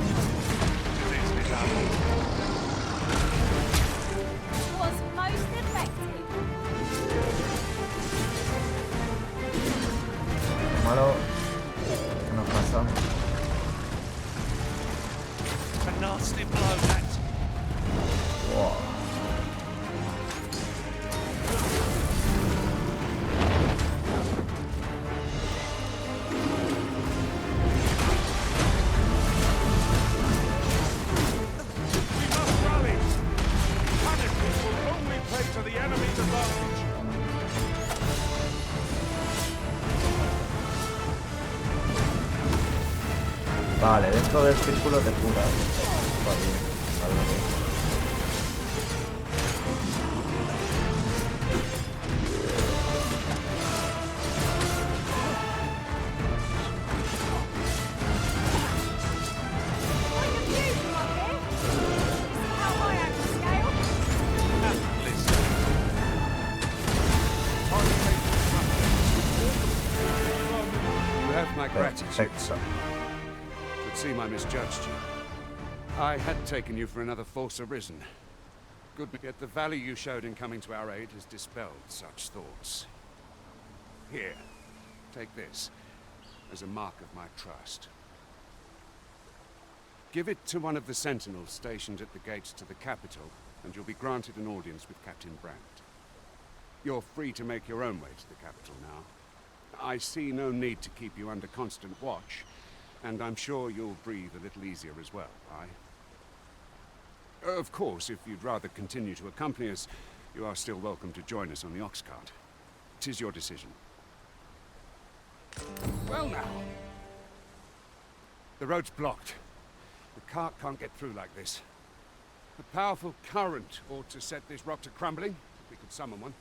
Was most effective. Malo. ¿Qué nos pasa? A nasty blow, that. Wow. We must rally. Panic will only play to the enemy's advantage. Vale, dentro del círculo te curas. Está bien, algo bien. Like a gratitude. Perfecto. Could see I misjudged you. I had taken you for another false Arisen. Good, yet the value you showed in coming to our aid has dispelled such thoughts. Here, take this as a mark of my trust. Give it to one of the sentinels stationed at the gates to the capital, and you'll be granted an audience with Captain Brandt. You're free to make your own way to the capital now. I see no need to keep you under constant watch, and I'm sure you'll breathe a little easier as well, aye? Of course, if you'd rather continue to accompany us, you are still welcome to join us on the ox cart. 'Tis your decision. Well now. The road's blocked. The cart can't get through like this. A powerful current ought to set this rock to crumbling, if we could summon one.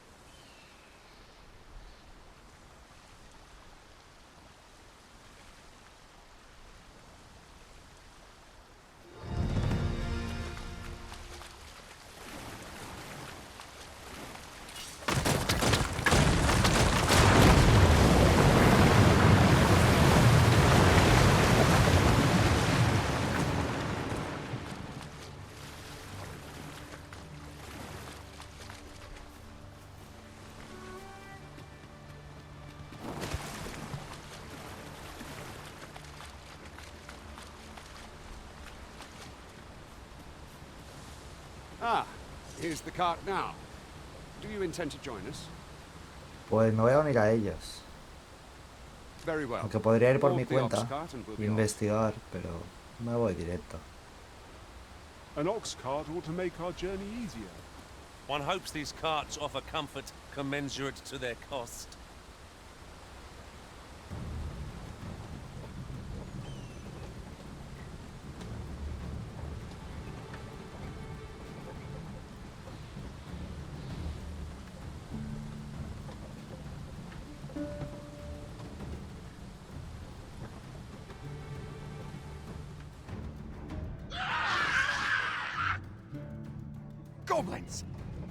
Ah, here's the cart now. Do you intend to join us? Pues me voy a unir a ellos. Very well. Aunque podría ir por mi Board the ox cuenta cart and we'll e be off. investigar, pero me voy directo. An ox cart ought to make our journey easier. One hopes these carts offer comfort commensurate to their cost. Goblins!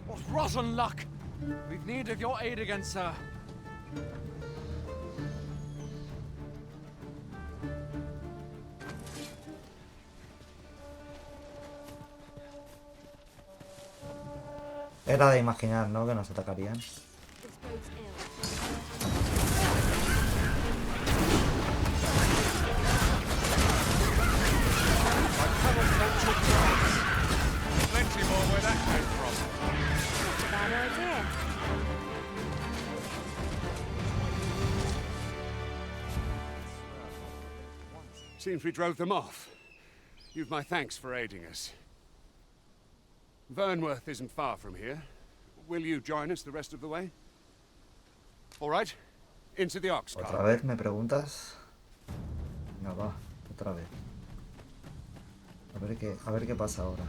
What rotten luck! We've need of your aid again, sir. Era de imaginar, ¿no? Que nos atacarían. Plenty more where that came from. Bad idea. Seems we drove them off. You've my thanks for aiding us. Vernworth isn't far from here. Will you join us the rest of the way? All right, into the ox cart. ¿Otra vez me preguntas? Venga, va, otra vez. A ver qué pasa ahora.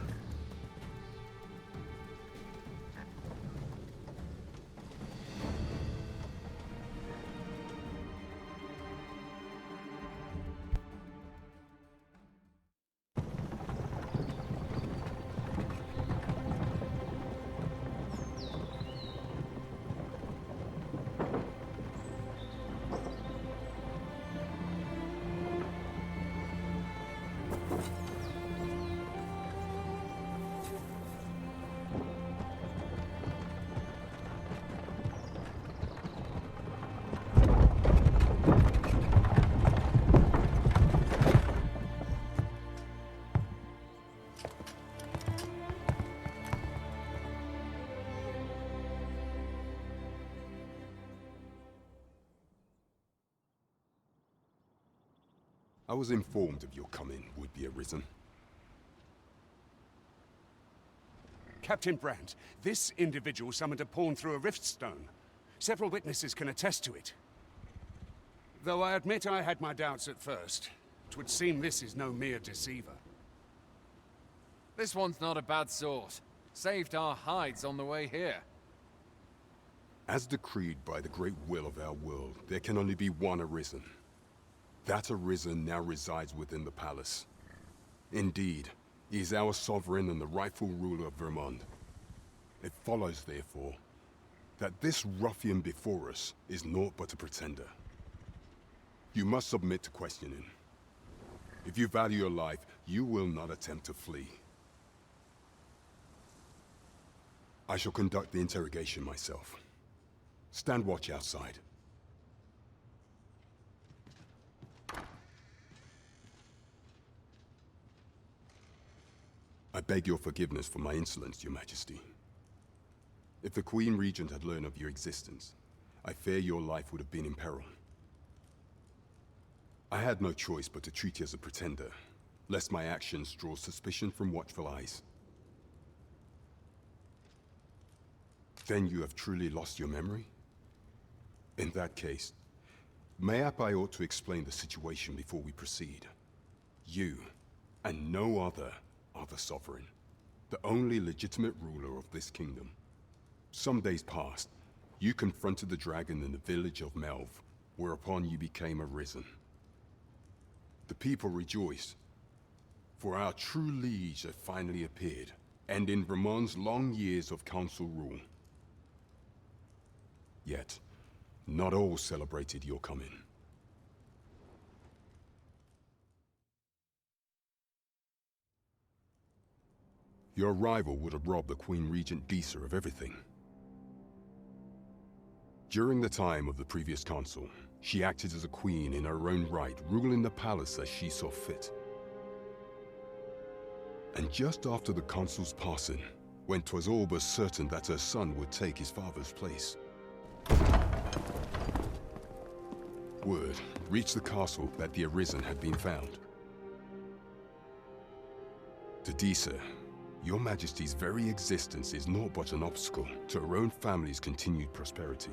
I was informed of your coming would be Arisen. Captain Brandt, this individual summoned a pawn through a rift stone. Several witnesses can attest to it. Though I admit I had my doubts at first, 'twould seem this is no mere deceiver. This one's not a bad sort. Saved our hides on the way here. As decreed by the great will of our world, there can only be one Arisen. That Arisen now resides within the palace. Indeed, he is our sovereign and the rightful ruler of Vermont. It follows, therefore, that this ruffian before us is naught but a pretender. You must submit to questioning. If you value your life, you will not attempt to flee. I shall conduct the interrogation myself. Stand watch outside. I beg your forgiveness for my insolence, Your Majesty. If the Queen Regent had learned of your existence, I fear your life would have been in peril. I had no choice but to treat you as a pretender, lest my actions draw suspicion from watchful eyes. Then you have truly lost your memory? In that case, mayhap I ought to explain the situation before we proceed. You, and no other, are the Sovereign, the only legitimate ruler of this kingdom. Some days past, you confronted the dragon in the village of Melv, whereupon you became Arisen. The people rejoiced, for our true liege had finally appeared, ending Ramon's long years of council rule. Yet, not all celebrated your coming. Your arrival would have robbed the Queen Regent Disa of everything. During the time of the previous consul, she acted as a queen in her own right, ruling the palace as she saw fit. And just after the consul's passing, when 'twas all but certain that her son would take his father's place, word reached the castle that the Arisen had been found. To Disa, Your Majesty's very existence is naught but an obstacle to her own family's continued prosperity.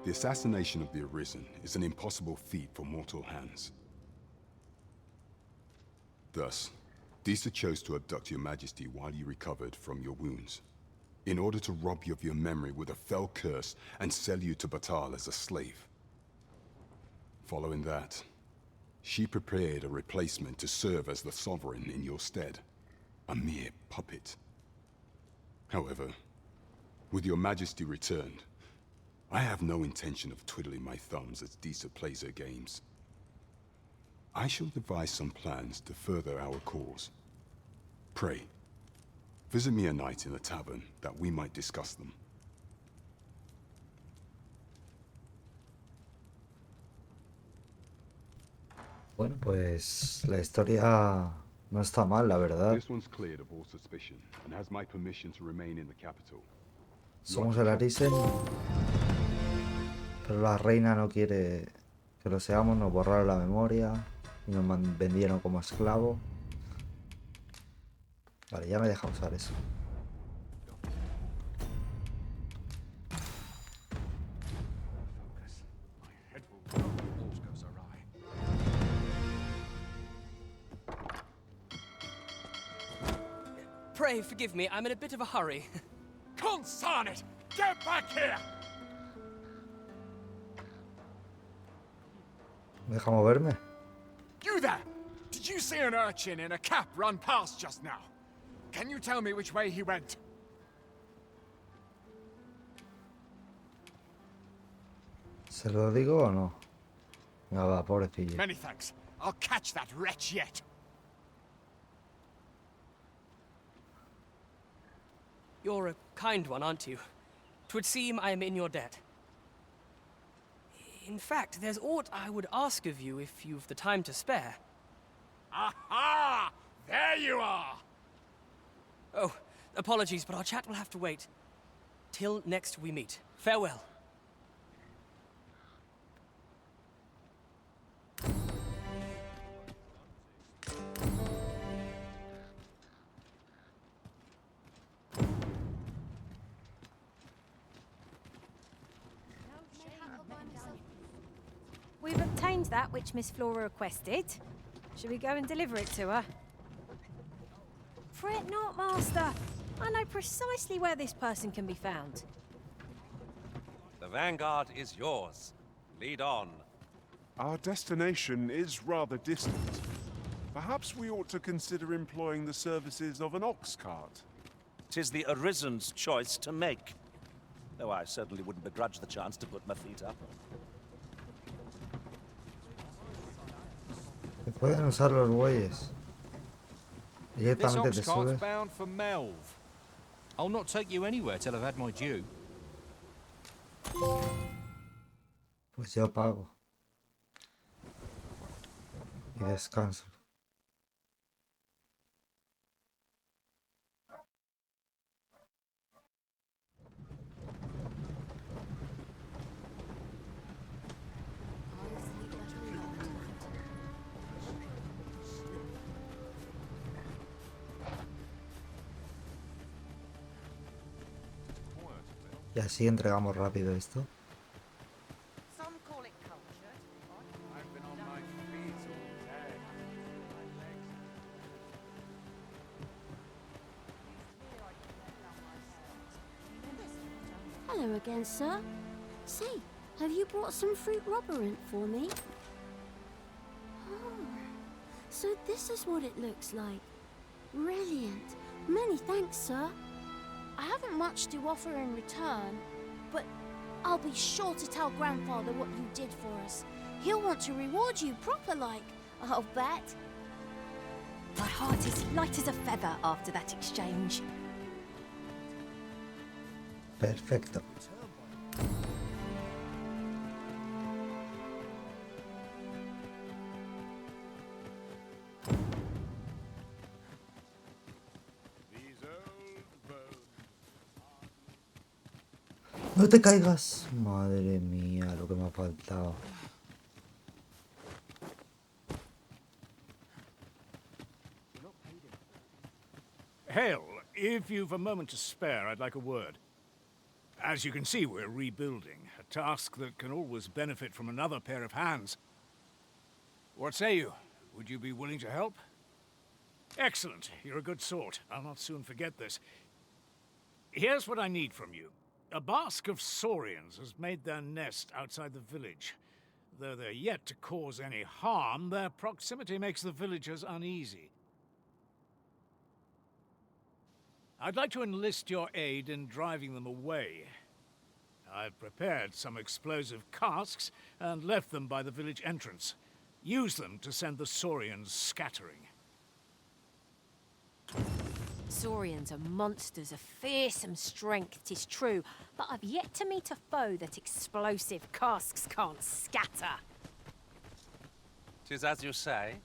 The assassination of the Arisen is an impossible feat for mortal hands. Thus, Disa chose to abduct Your Majesty while you recovered from your wounds, in order to rob you of your memory with a fell curse and sell you to Batal as a slave. Following that, she prepared a replacement to serve as the Sovereign in your stead, a mere puppet. However, with Your Majesty returned, I have no intention of twiddling my thumbs as Disa plays her games. I shall devise some plans to further our cause. Pray, visit me a night in the tavern that we might discuss them. Bueno, pues la historia no está mal, la verdad. This one's cleared of all suspicion and has my permission to remain in the capital. Somos el Arisen, pero la reina no quiere que lo seamos, nos borraron la memoria y nos vendieron como esclavo. Vale, ya me deja usar eso. Pray forgive me, I'm in a bit of a hurry. Consarn it! Get back here! Deja moverme. You there! Did you see an urchin in a cap run past just now? Can you tell me which way he went? ¿Se lo digo o no? Venga, va, pobrecillo. Many thanks. I'll catch that wretch yet. You're a kind one, aren't you? 'Twould seem I am in your debt. In fact, there's aught I would ask of you if you've the time to spare. Aha! There you are! Oh, apologies, but our chat will have to wait. Till next we meet. Farewell. We've obtained that which Miss Flora requested. Shall we go and deliver it to her? Fret not, Master. I know precisely where this person can be found. The vanguard is yours. Lead on. Our destination is rather distant. Perhaps we ought to consider employing the services of an ox cart. 'Tis the Arisen's choice to make. though I certainly wouldn't begrudge the chance to put my feet up. Se pueden usar los bueyes. This Directamente ox te cart's subes. bound for Melv. I'll not take you anywhere till I've had my due. Pues yo pago. Y descanso. Y así entregamos rápido esto. Hello again, sir. Say, have you brought some fruit robberant for me? Oh, so this is what it looks like. Brilliant. Many thanks, sir. I haven't much to offer in return, but I'll be sure to tell Grandfather what you did for us. He'll want to reward you proper like, I'll bet. My heart is light as a feather after that exchange. Perfecto. No te caigas. Madre mía, lo que me ha faltado. Hale, if you've a moment to spare, I'd like a word. As you can see, we're rebuilding, a task that can always benefit from another pair of hands. What say you? Would you be willing to help? Excellent. You're a good sort. I'll not soon forget this. Here's what I need from you. A bask of saurians has made their nest outside the village. Though they're yet to cause any harm, their proximity makes the villagers uneasy. I'd like to enlist your aid in driving them away. I've prepared some explosive casks and left them by the village entrance. Use them to send the saurians scattering. Saurians are monsters of fearsome strength, 'tis true, but I've yet to meet a foe that explosive casks can't scatter. 'Tis as you say.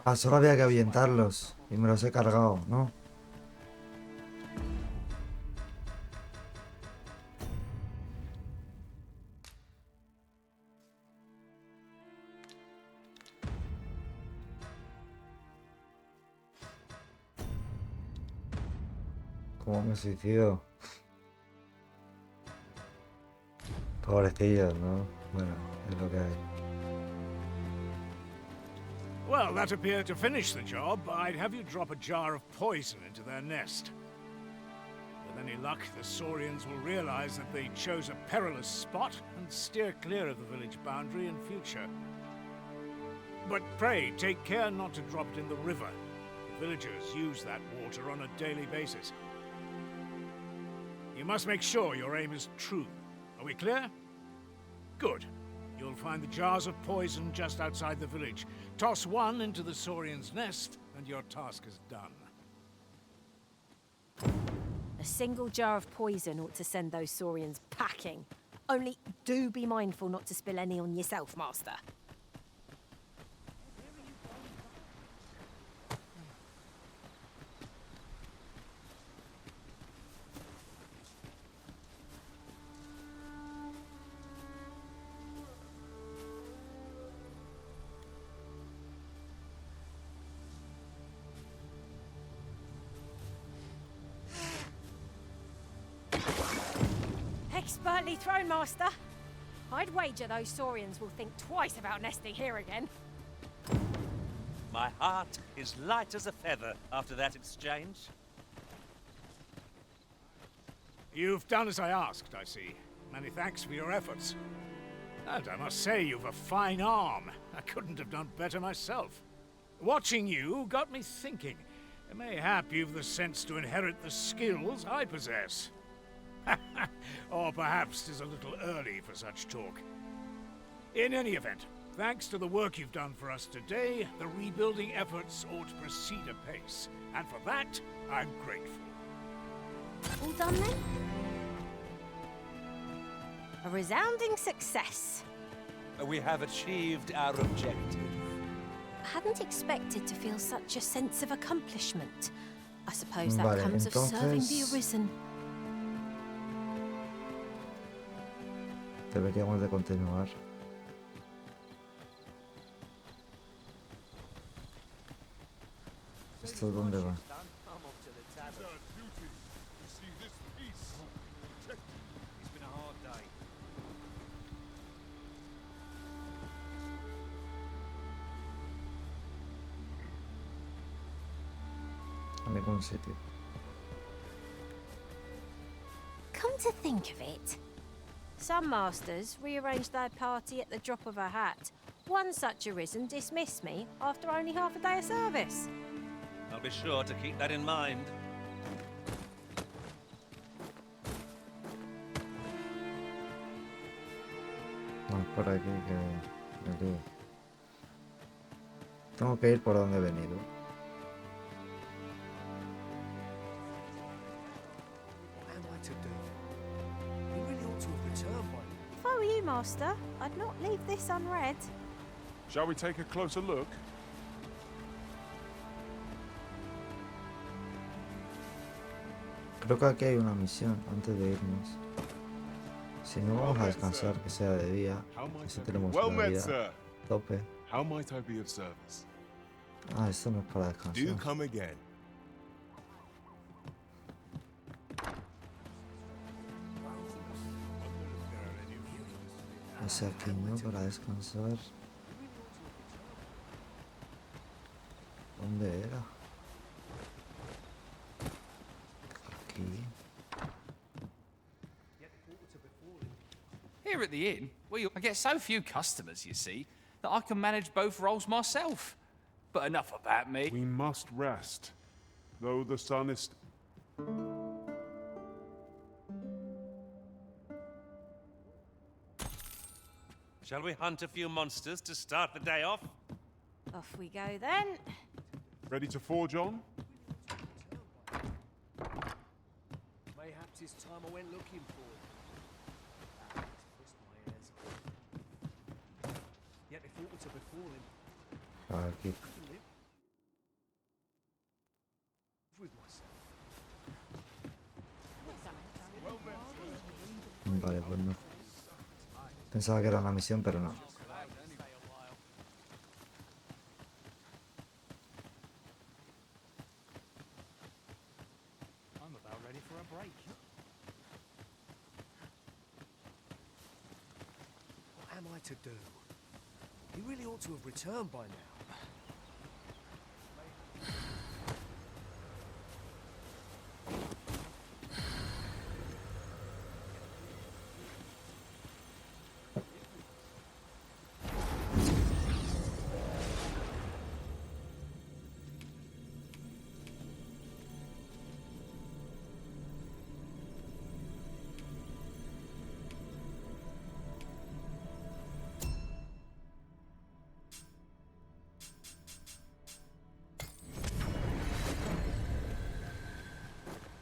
Ah, solo había que ahuyentarlos. Y me los he cargado, ¿no? ¿Cómo me suicido? Pobrecillos, ¿no? Bueno, es lo que hay. Well, that appeared to finish the job. I'd have you drop a jar of poison into their nest. With any luck, the saurians will realize that they chose a perilous spot and steer clear of the village boundary in future. But pray, take care not to drop it in the river. The villagers use that water on a daily basis. You must make sure your aim is true. Are we clear? Good. You'll find the jars of poison just outside the village. Toss one into the saurian's nest, and your task is done. A single jar of poison ought to send those saurians packing. Only do be mindful not to spill any on yourself, Master. Expertly thrown, Master. I'd wager those Saurians will think twice about nesting here again. My heart is light as a feather after that exchange. You've done as I asked, I see. Many thanks for your efforts. And I must say, you've a fine arm. I couldn't have done better myself. Watching you got me thinking. Mayhap you've the sense to inherit the skills I possess. Or perhaps 'tis a little early for such talk. In any event, thanks to the work you've done for us today, the rebuilding efforts ought to proceed apace. And for that, I'm grateful. All done then? A resounding success. We have achieved our objective. I hadn't expected to feel such a sense of accomplishment. I suppose that Vale, comes of serving the entonces Arisen. deberíamos de continuar. ¿Esto dónde va? It's been a hard day. A ningún sitio. Come to think of it, some masters rearrange their party at the drop of a hat. One such Arisen dismissed me after only half a day of service. I'll be sure to keep that in mind. No, por aquí que me lío. Tengo que ir por donde he venido. What am I to do? You really ought to have returned by now. If I were you, Master, I'd not leave this unread. Shall we take a closer look? Creo que aquí hay una misión antes de irnos. Si no, vamos a descansar, que sea de día. Así tenemos Well una met, vida sir. tope. How might I be of service? Ah, esto no es para Do descansar. come again. Es aquí, ¿no? Para descansar. ¿Dónde era? Aquí. Here at the inn, I get so few customers, you see, that I can manage both roles myself. But enough about me. We must rest. Though the sun is... Shall we hunt a few monsters to start the day off? Off we go then. Ready to forge on? Mayhaps it's time I went looking for it. Twist my ears. Yet if aught to befall him, Aquí. with myself. Vale, pues no. Pensaba que era una misión, pero no. I'm about ready for a break. What am I to do? You really ought to have returned by now.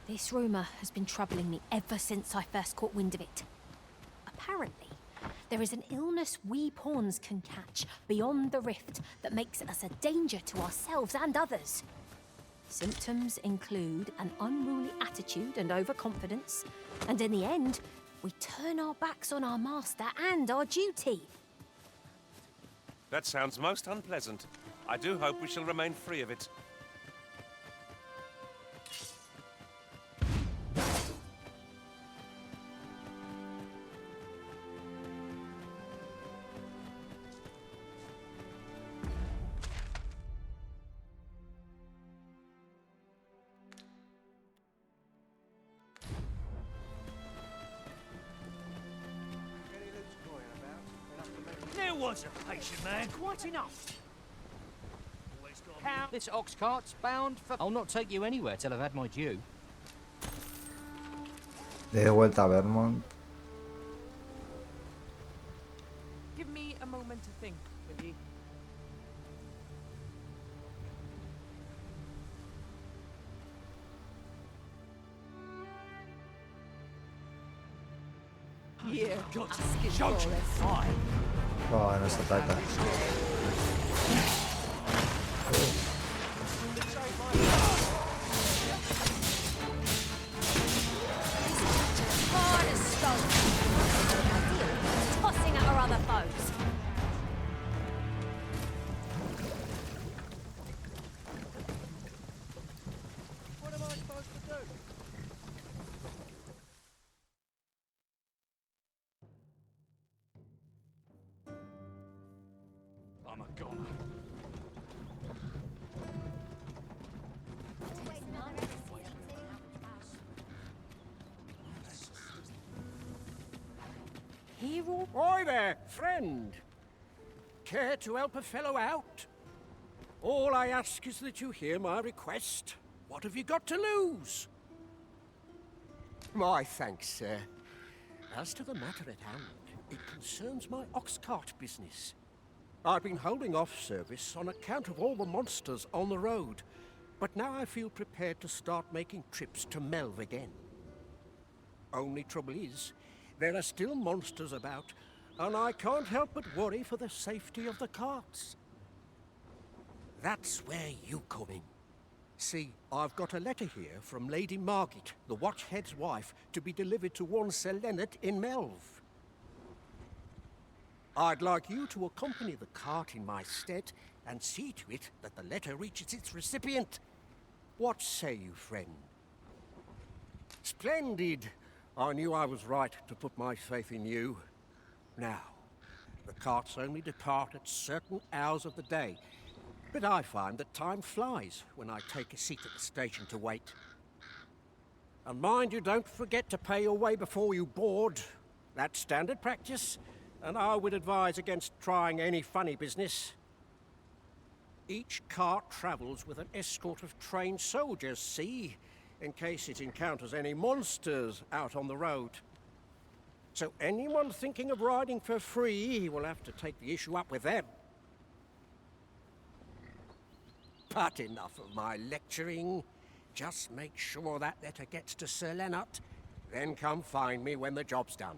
This rumour has been troubling me ever since I first caught wind of it. Apparently, there is an illness we pawns can catch beyond the rift that makes us a danger to ourselves and others. Symptoms include an unruly attitude and overconfidence, and in the end, we turn our backs on our master and our duty. That sounds most unpleasant. I do hope we shall remain free of it. was a patient man. Quite enough. This ox cart's bound for... I'll not take you anywhere till I've had my due. De vuelta a Vermont. Give me a moment to think, will you? Yeah, Oh, nos ataca. Hard as stone. Tossing at our other foes. What am I supposed to do? I'm a goner. Hero? Oi there, friend. Care to help a fellow out? All I ask is that you hear my request. What have you got to lose? My thanks, sir. As to the matter at hand, it concerns my ox cart business. I've been holding off service on account of all the monsters on the road, but now I feel prepared to start making trips to Melv again. Only trouble is, there are still monsters about, and I can't help but worry for the safety of the carts. That's where you come in. See, I've got a letter here from Lady Margit, the Watchhead's wife, to be delivered to one Sir Leonard in Melv. I'd like you to accompany the cart in my stead and see to it that the letter reaches its recipient. What say you, friend? Splendid! I knew I was right to put my faith in you. Now, the carts only depart at certain hours of the day, but I find that time flies when I take a seat at the station to wait. And mind you, don't forget to pay your way before you board. That's standard practice, and I would advise against trying any funny business. Each cart travels with an escort of trained soldiers, see, in case it encounters any monsters out on the road. So anyone thinking of riding for free will have to take the issue up with them. But enough of my lecturing. Just make sure that letter gets to Sir Leonard, then come find me when the job's done.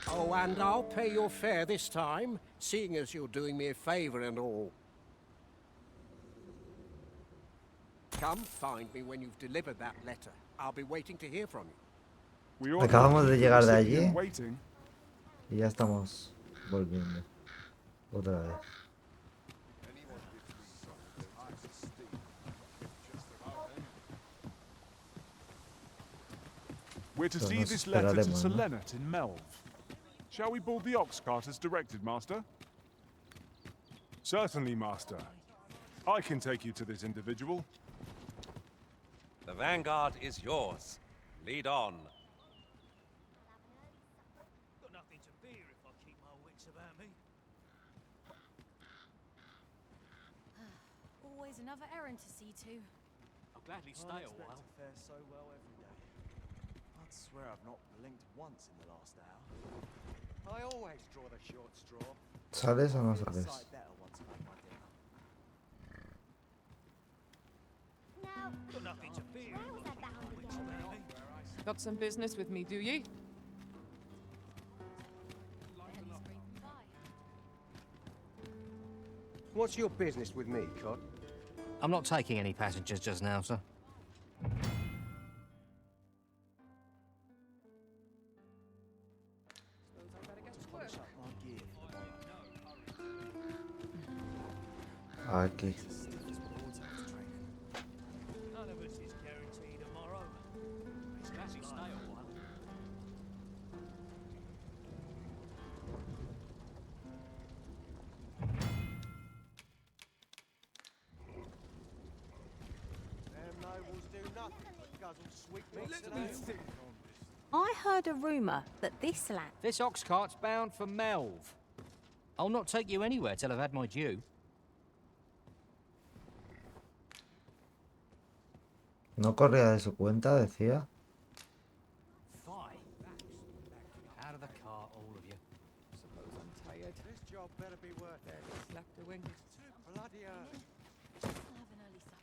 Oh, and I'll pay your fare this time, seeing as you're doing me a favour and all. Come find me when you've delivered that letter. I'll be waiting to hear from you. Acabamos de llegar de allí y ya estamos volviendo otra vez. We're to see this letter to Sir Leonard in Melv. Shall we board the ox cart as directed, Master? Certainly, Master. I can take you to this individual. The vanguard is yours. Lead on. Got nothing to fear if I keep my wits about me. Always another errand to see to. I'll gladly stay a while. To fare so well every day. I'd swear I've not blinked once in the last hour. I always draw the short straw. ¿Sales o no sales? Got nothing to fear. Got some business with me, do ye? What's your business with me, Cod? I'm not taking any passengers just now, sir. Aquí. None of us is guaranteed tomorrow. It's gladly stay a while. Them nobles do nothing but guzzle sweet meats and ale. I heard a rumour that this land... This ox cart's bound for Melv. I'll not take you anywhere till I've had my due. No corría de su cuenta, decía. Out of the car, all of you. Suppose I'm tired. This job better be worth it. Slap the wind. It's too bloody early. I'll have an early supper.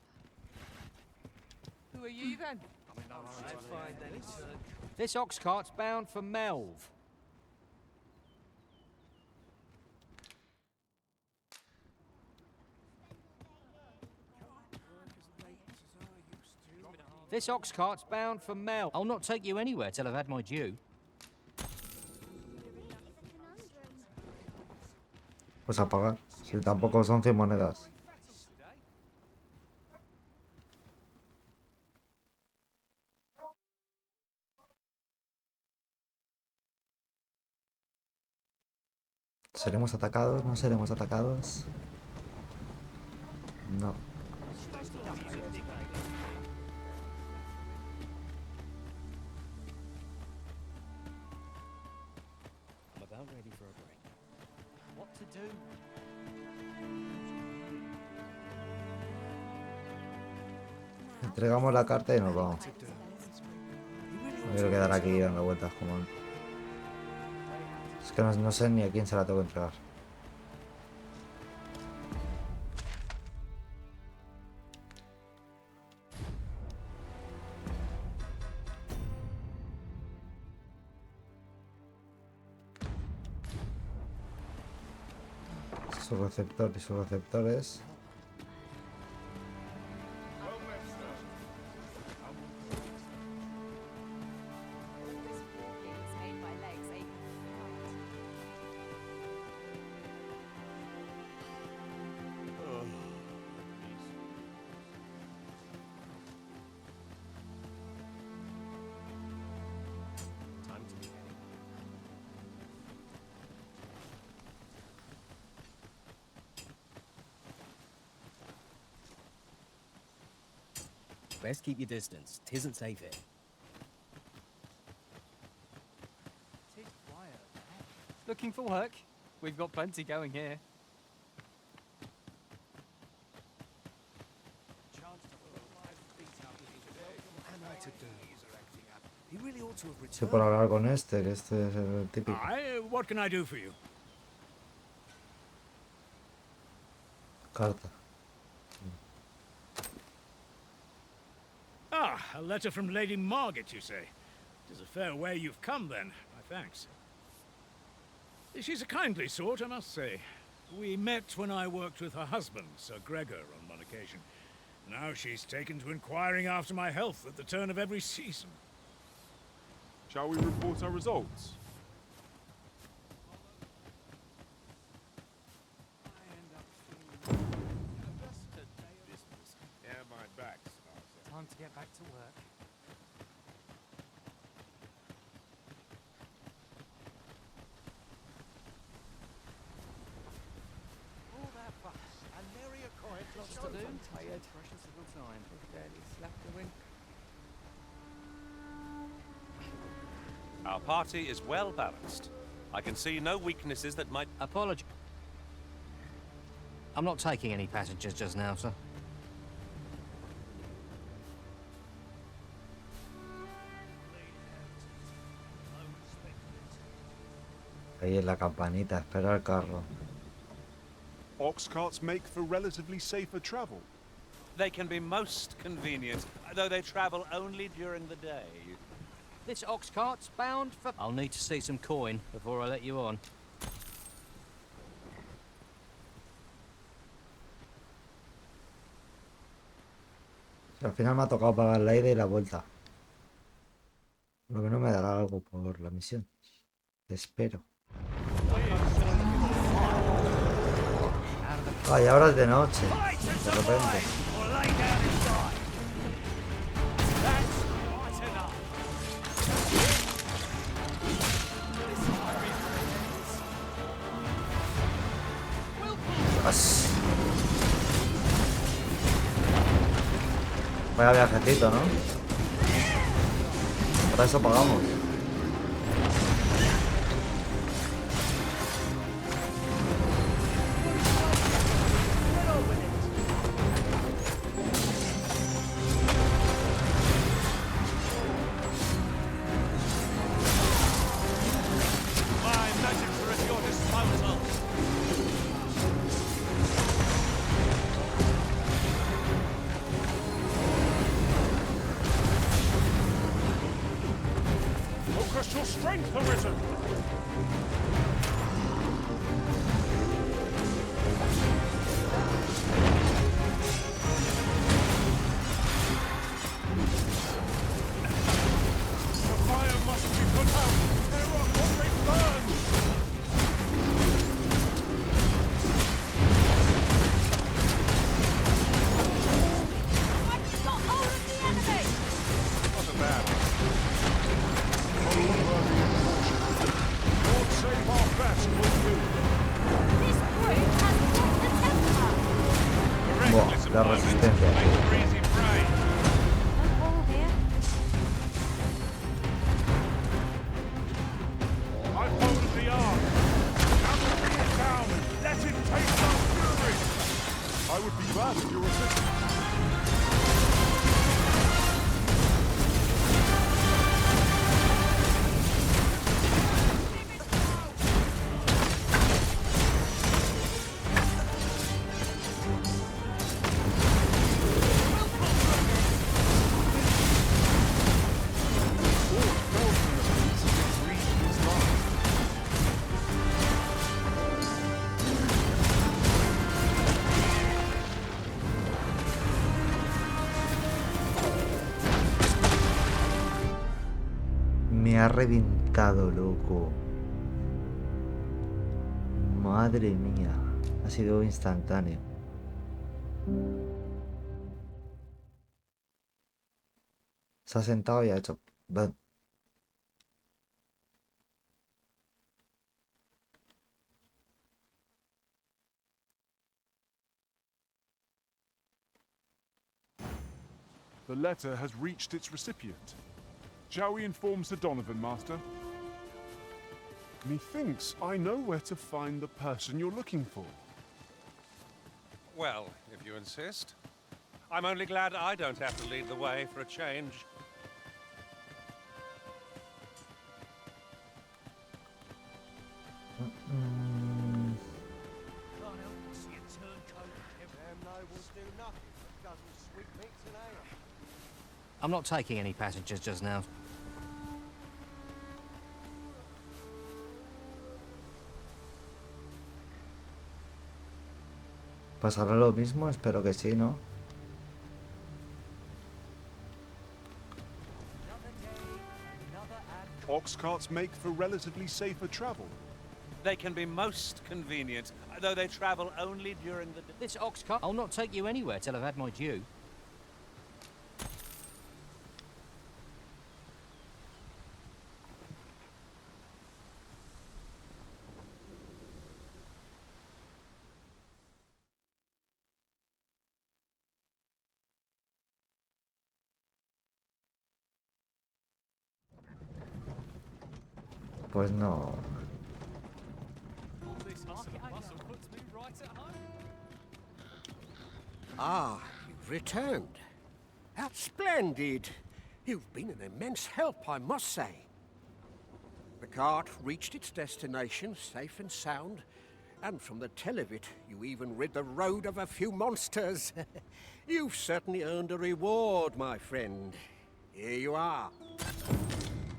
Who are you then? I'd find any turn. This ox cart's bound for Melve. This ox cart's bound for Mel. I'll not take you anywhere till I've had my due. Pues a pagar. Si tampoco son 100 monedas. ¿Seremos atacados? ¿No seremos atacados? No. I'm about ready for a break. What to do? Entregamos la carta y nos vamos. No quiero quedar aquí dando vueltas como antes. Es que no sé ni a quién se la tengo que entregar. Su receptor y sus receptores. Best keep your distance. 'Tisn't safe here. Tis quiet. Looking for work? We've got plenty going here. He really ought to have Sí, returned. por hablar con este, que este es el típico. What can I do for you? Carta. Ah, a letter from Lady Margaret, you say? It is a fair way you've come, then. My thanks. She's a kindly sort, I must say. We met when I worked with her husband, Sir Gregor, on one occasion. Now she's taken to inquiring after my health at the turn of every season. Shall we report our results? Yeah, my back's Time to get back to work. All that fuss and nary a coin to Lots show to do. for it. Tired. Precious little time. Barely slap the wind. Our party is well balanced. I can see no weaknesses that might... Apology. I'm not taking any passengers just now, sir. Ahí en la campanita, espera el carro. Ox carts make for relatively safer travel. They can be most convenient, though they travel only during the day. This ox cart's bound for... I'll need to see some coin before I let you on. Al final me ha tocado pagar la ida y la vuelta. Lo que no me dará algo por la misión. Te espero. Ay, ahora es de noche. De repente. Dios. Vaya viajecito, ¿no? Para eso pagamos. Focus your strength, Arisen! The fire must be put out! There are always burns! I've got hold of the enemy! Not a bad one. Lord save our best will do. This group has lost the temper! Buah, la resistencia. All here. I've hold of the arm. Now to bring it down and let it taste our fury. I would be glad of your assistance. Me ha reventado, loco. Madre mía. Ha sido instantáneo. Se ha sentado y ha hecho... ¡bam! The letter has reached its recipient. Shall we inform Sir Donovan, Master? Methinks I know where to find the person you're looking for. Well, if you insist. I'm only glad I don't have to lead the way for a change. I'm not taking any passengers just now. ¿Pasará lo mismo? Espero que sí, ¿no? Ox carts make for relatively safer travel. They can be most convenient, though they travel only during the day. This ox cart, I'll not take you anywhere till I've had my due. Pues no. Ah, you've returned. That's splendid. You've been an immense help, I must say. The cart reached its destination safe and sound, and from the tell of it, you even rid the road of a few monsters. You've certainly earned a reward, my friend. Here you are.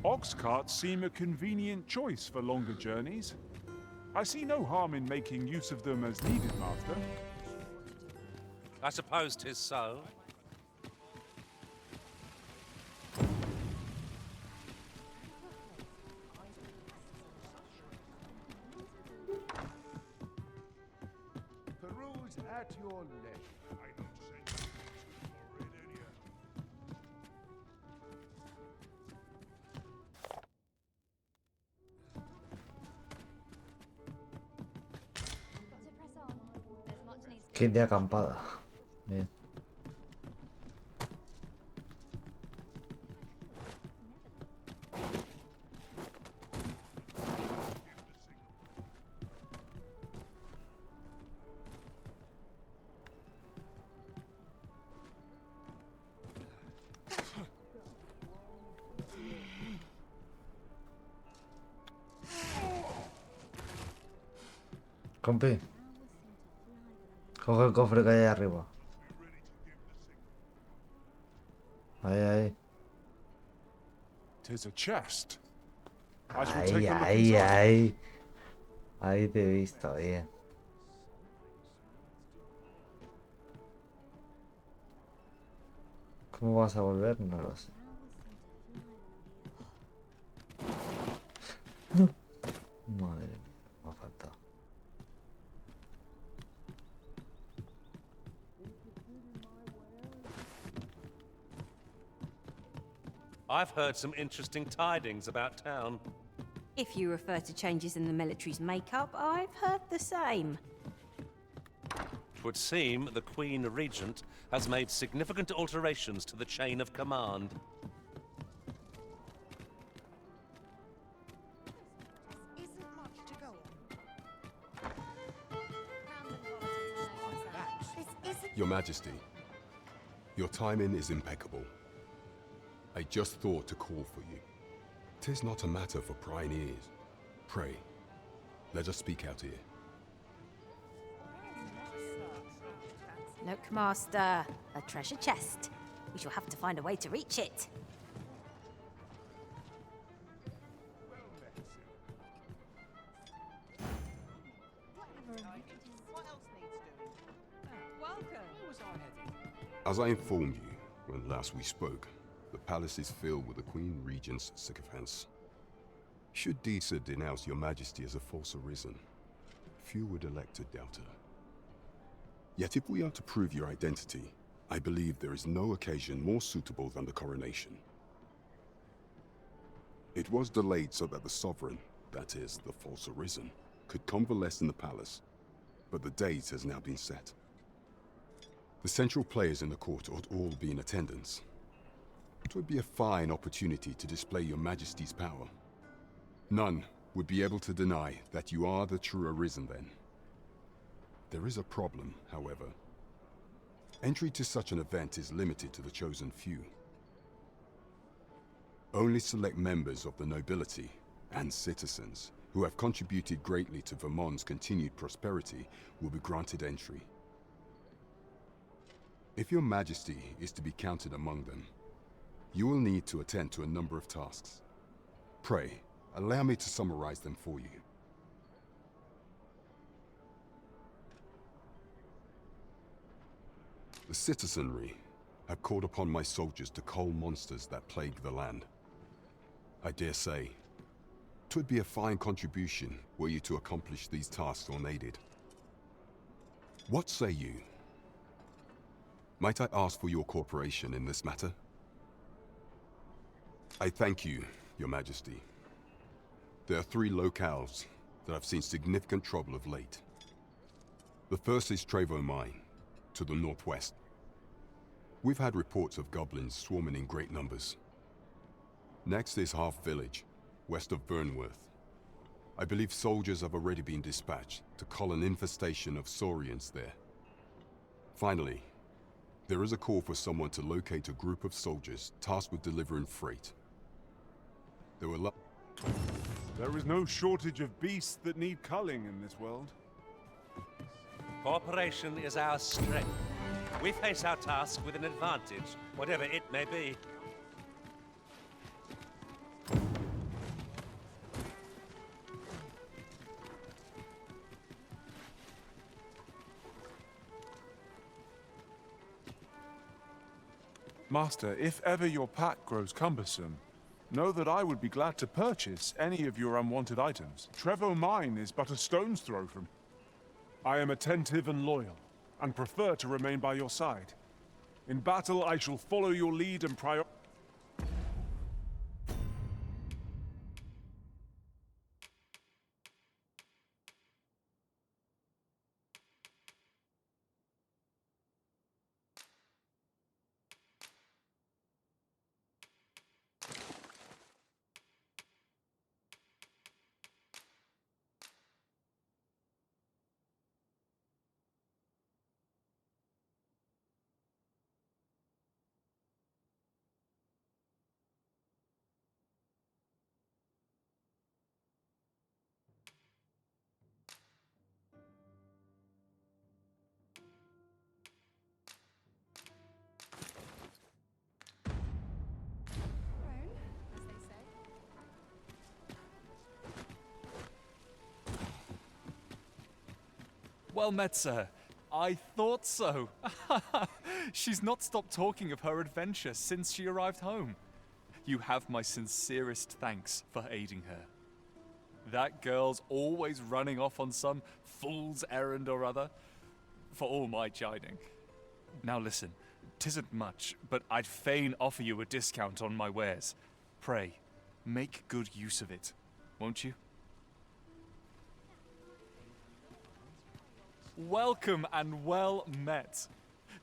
Ox carts seem a convenient choice for longer journeys. I see no harm in making use of them as needed, Master. I suppose 'tis so. Peruse at your leisure. I don't say Kit de acampada. Bien. Compi. Coge el cofre que hay ahí arriba. Ahí, ahí. 'Tis a chest. I shall Ahí, take a look ahí, inside. ahí. Ahí te he visto, bien. ¿Cómo vas a volver? No lo sé. No. Madre mía, me ha faltado. I've heard some interesting tidings about town. If you refer to changes in the military's makeup, I've heard the same. It would seem the Queen Regent has made significant alterations to the chain of command. Your Majesty, your timing is impeccable. I just thought to call for you. 'Tis not a matter for prying ears. Pray, let us speak out here. Look, Master, a treasure chest. We shall have to find a way to reach it. As I informed you when last we spoke, the palace is filled with the Queen Regent's sycophants. Should Disa denounce your Majesty as a false arisen, few would elect to doubt her. Yet if we are to prove your identity, I believe there is no occasion more suitable than the coronation. It was delayed so that the sovereign, that is, the false arisen, could convalesce in the palace, but the date has now been set. The central players in the court ought all be in attendance. It would be a fine opportunity to display your Majesty's power. None would be able to deny that you are the true Arisen then. There is a problem, however. Entry to such an event is limited to the chosen few. Only select members of the nobility and citizens who have contributed greatly to Vermont's continued prosperity will be granted entry. If your Majesty is to be counted among them, you will need to attend to a number of tasks. Pray, allow me to summarize them for you. The citizenry have called upon my soldiers to cull monsters that plague the land. I dare say, 'twould be a fine contribution were you to accomplish these tasks unaided. What say you? Might I ask for your cooperation in this matter? I thank you, Your Majesty. There are 3 locales that have seen significant trouble of late. The first is Trevo Mine, to the northwest. We've had reports of goblins swarming in great numbers. Next is Half Village, west of Burnworth. I believe soldiers have already been dispatched to cull an infestation of saurians there. Finally, there is a call for someone to locate a group of soldiers tasked with delivering freight. There were There is no shortage of beasts that need culling in this world. Cooperation is our strength. We face our task with an advantage, whatever it may be. Master, if ever your pack grows cumbersome, know that I would be glad to purchase any of your unwanted items. Trevo Mine is but a stone's throw from... I am attentive and loyal, and prefer to remain by your side. In battle, I shall follow your lead and Well met, sir. I thought so. She's not stopped talking of her adventure since she arrived home. You have my sincerest thanks for aiding her. That girl's always running off on some fool's errand or other, for all my chiding. Now listen, 'tisn't much, but I'd fain offer you a discount on my wares. Pray, make good use of it, won't you? Welcome and well met.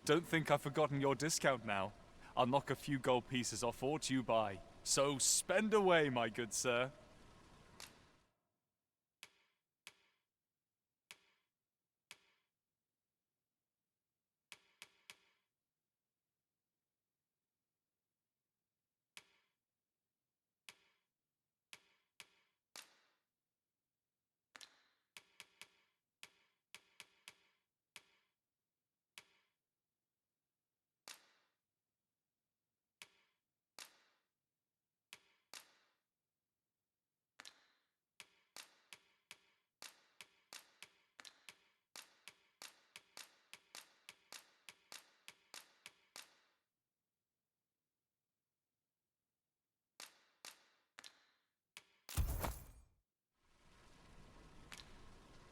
Don't think I've forgotten your discount now. I'll knock a few gold pieces off aught you buy. So spend away, my good sir.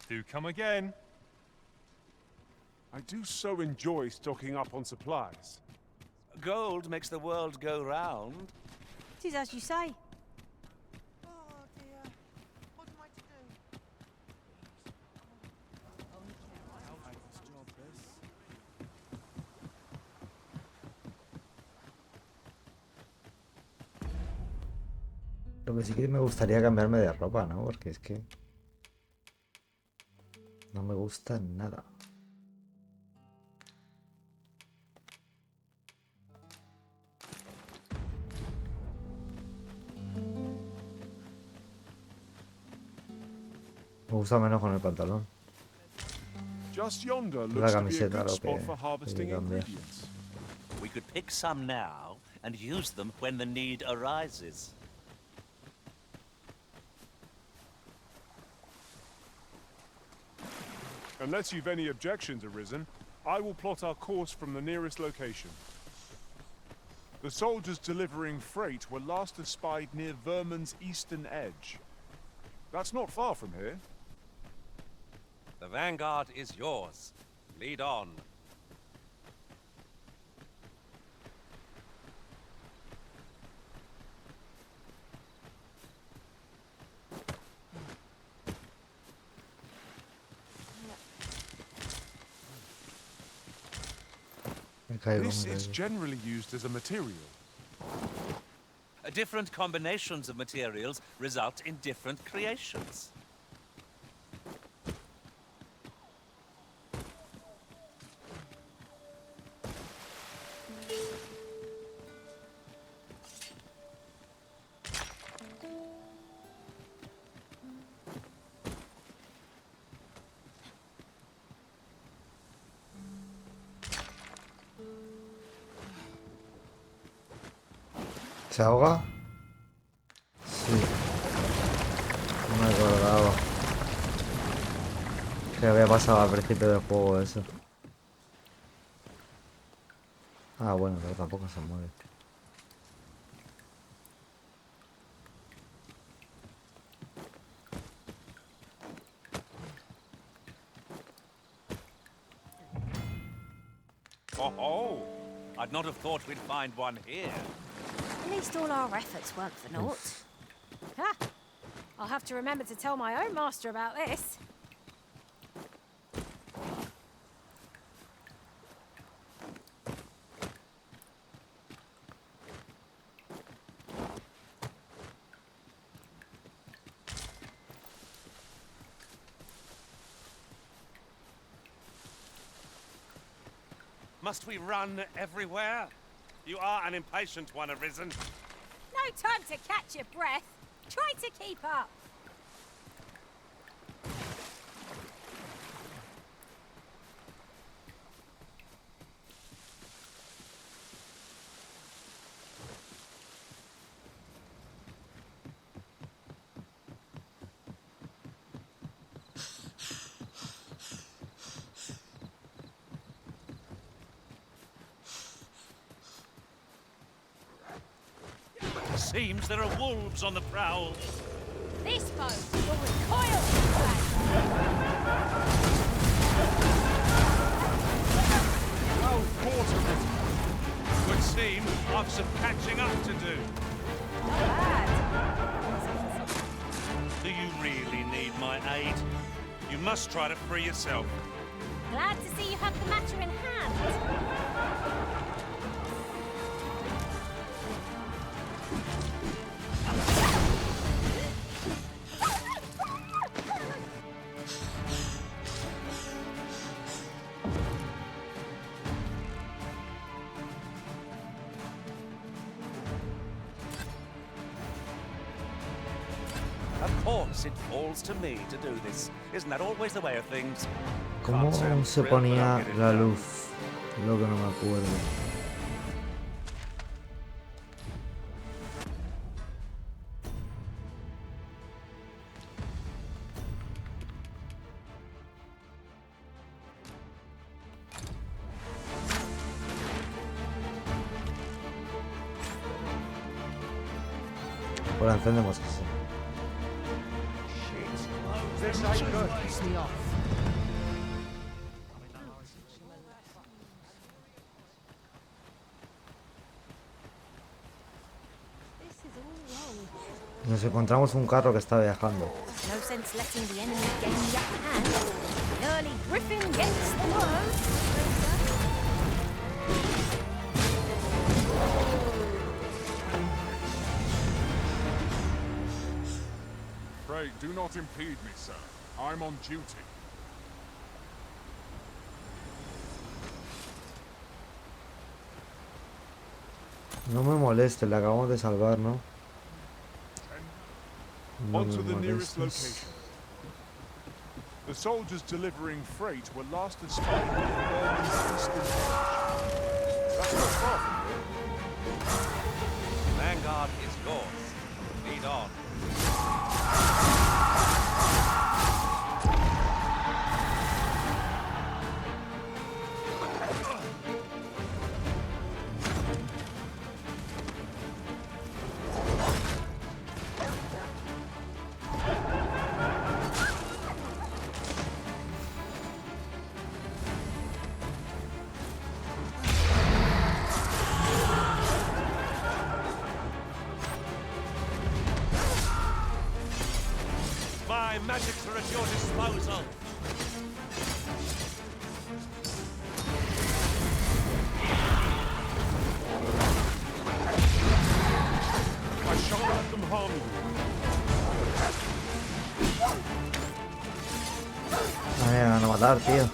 Do come again. I do so enjoy stocking up on supplies. Gold makes the world go round. It is as you say. Lo que sí que me gustaría cambiarme de ropa, ¿no? Porque es que no me gusta nada. Me gusta menos con el pantalón. Just yonder La looks to be a camiseta good lo spot que for hay que harvesting cambiar. ingredients. We could pick some now and use them when the need arises. Unless you've any objections, Arisen, I will plot our course from the nearest location. The soldiers delivering freight were last espied near Vermin's eastern edge. That's not far from here. The vanguard is yours. Lead on. This is generally used as a material. Different combinations of materials result in different creations. ¿Se ahoga? Sí. No me acordaba. Que había pasado al principio del juego eso. Ah, bueno, pero tampoco se mueve. Oh, I'd not have thought we'd find one here. At least all our efforts weren't for naught. Ha! I'll have to remember to tell my own master about this. Must we run everywhere? You are an impatient one, Arisen. No time to catch your breath. Try to keep up. seems there are wolves on the prowl. This boat will recoil. Oh, quarter. Would seem I've some catching up to do. Do you really need my aid? You must try to free yourself. Glad to see you have the matter in hand. Of course, it falls to me to do this. Isn't that always the way of things? ¿Cómo se ponía la luz? Lo que no me acuerdo. Pues la encendemos así. This ain't good. Piss me off. Nos encontramos un carro que está viajando. No sense letting the enemy gain the upper hand. The early griffin gets the worm. Pray, do not impede me, sir. I'm on duty. No me moleste, le acabamos de salvar, ¿no? No On to me the nearest molestes. location. The soldiers delivering freight were last espied near Berlin's eastern edge. That's not far from here. Vanguard is yours. Lead on. My magics are at your disposal. I shan't let them harm you. Ay, me van a matar, tío.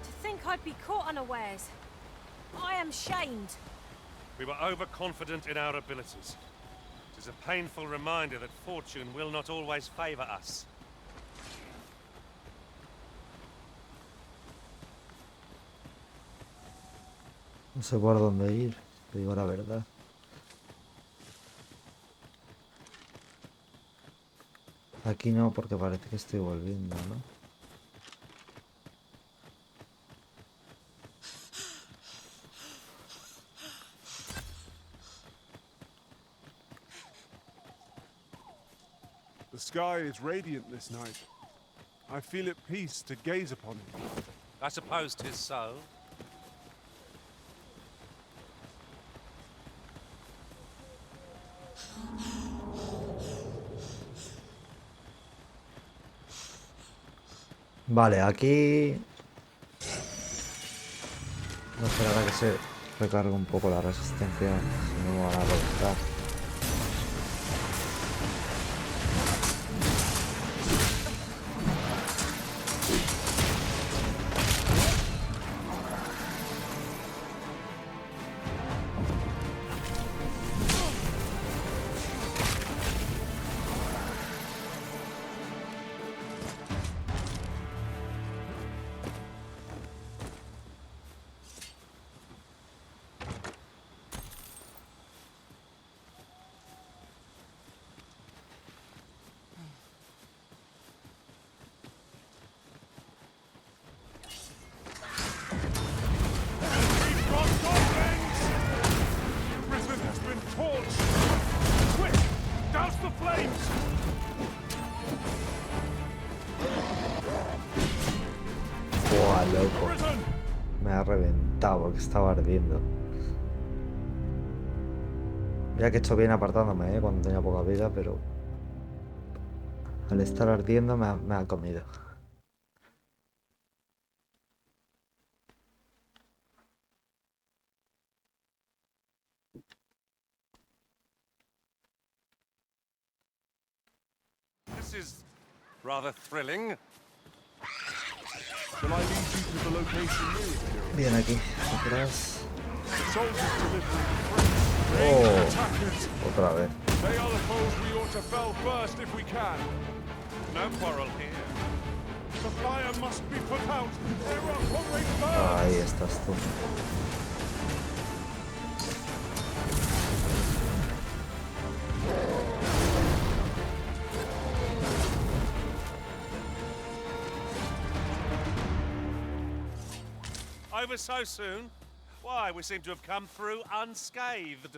To think I'd be caught unawares. I am shamed. We were overconfident in our abilities. It is a painful reminder that fortune will not always favor us. No sé por dónde ir, te digo la verdad. Aquí no, porque parece que estoy volviendo, ¿no? The sky is radiant this night. I feel at peace to gaze upon it. I suppose 'tis so. Vale, aquí... No esperar a que se recargue un poco la resistencia, si no me van a reventar. loco. Me ha reventado porque estaba ardiendo. Ya que he hecho bien apartándome, cuando tenía poca vida, pero al estar ardiendo me ha comido. This is rather thrilling. Shall I lead you to the location nearest here? Bien aquí, atrás. Soldiers delivering freight. Oh, Attackers. otra vez. They are the foes we ought to fell first if we can. No quarrel here. The fire must be put out. There are always burns. Ahí estás tú. Over so soon? Why, we seem to have come through unscathed.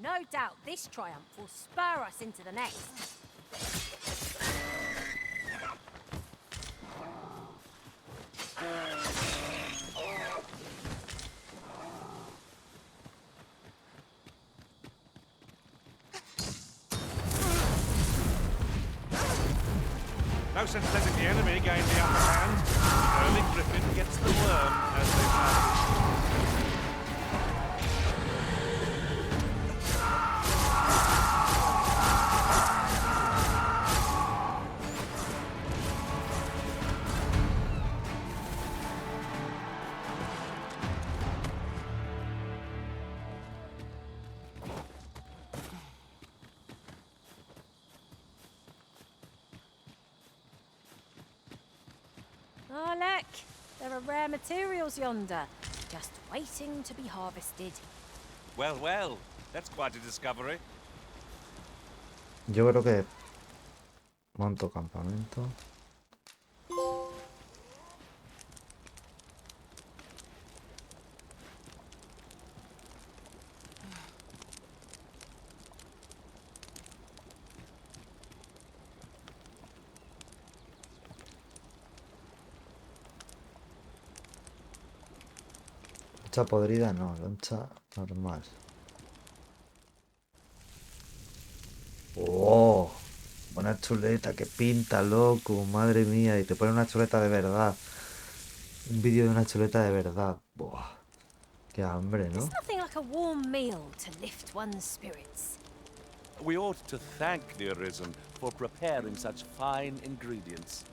No doubt this triumph will spur us into the next. No sense letting the enemy gain the upper hand. The early griffin gets the worm, as they say. Oh, look! There are rare materials yonder, just waiting to be harvested. Well, well, that's quite a discovery. Yo creo que monto campamento. Loncha podrida no, loncha normal. ¡Oh! Una chuleta que pinta, loco, madre mía. Y te pone una chuleta de verdad. Un vídeo de una chuleta de verdad. Buah. Qué hambre, ¿no? There's nothing like a warm meal to lift one's spirits. We ought to thank the Arisen for preparing such fine ingredients.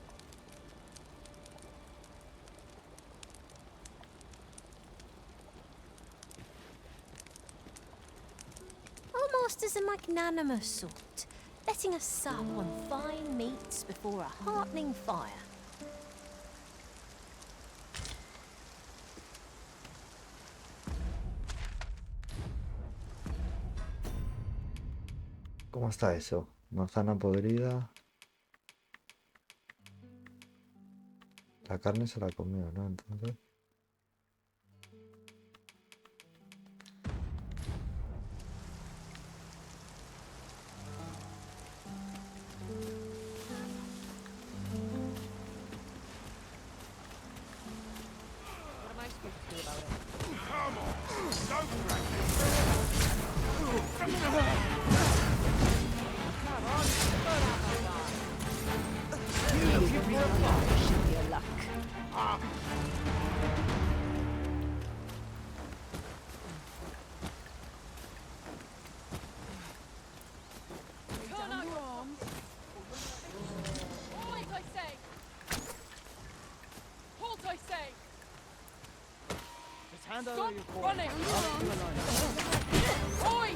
Our master's a magnanimous sort, letting us sup on fine meats before a heartening fire. ¿Cómo está eso? Manzana podrida. La carne se la comió, ¿no? Entonces. What am I supposed to do about it? Come on, don't drag Looking for a fire should be a luck. Halt, I say! Halt, I say! Just hand Stop over your quarter. running! Oi!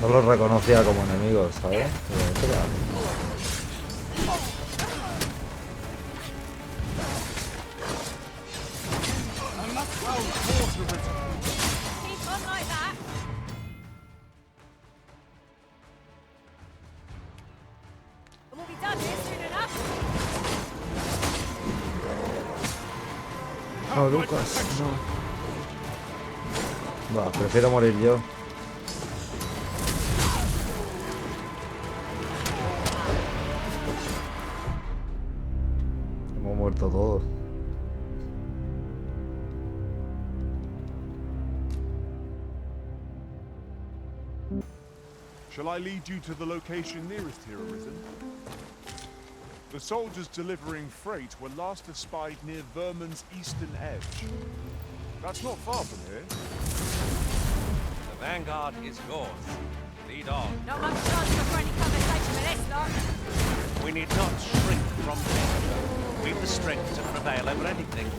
No los reconocía como enemigos, ¿sabes? Keep on like that. And we'll be done here soon enough. No, Lucas, no. Va, prefiero morir yo. muerto todos. Shall I lead you to the location nearest here, Arisen? The soldiers delivering freight were last espied near Vermin's eastern edge. That's not far from here. The vanguard is yours. Lead on. Not much chance for any conversation with this lot. We need not shrink from danger. We've the strength to prevail over anything.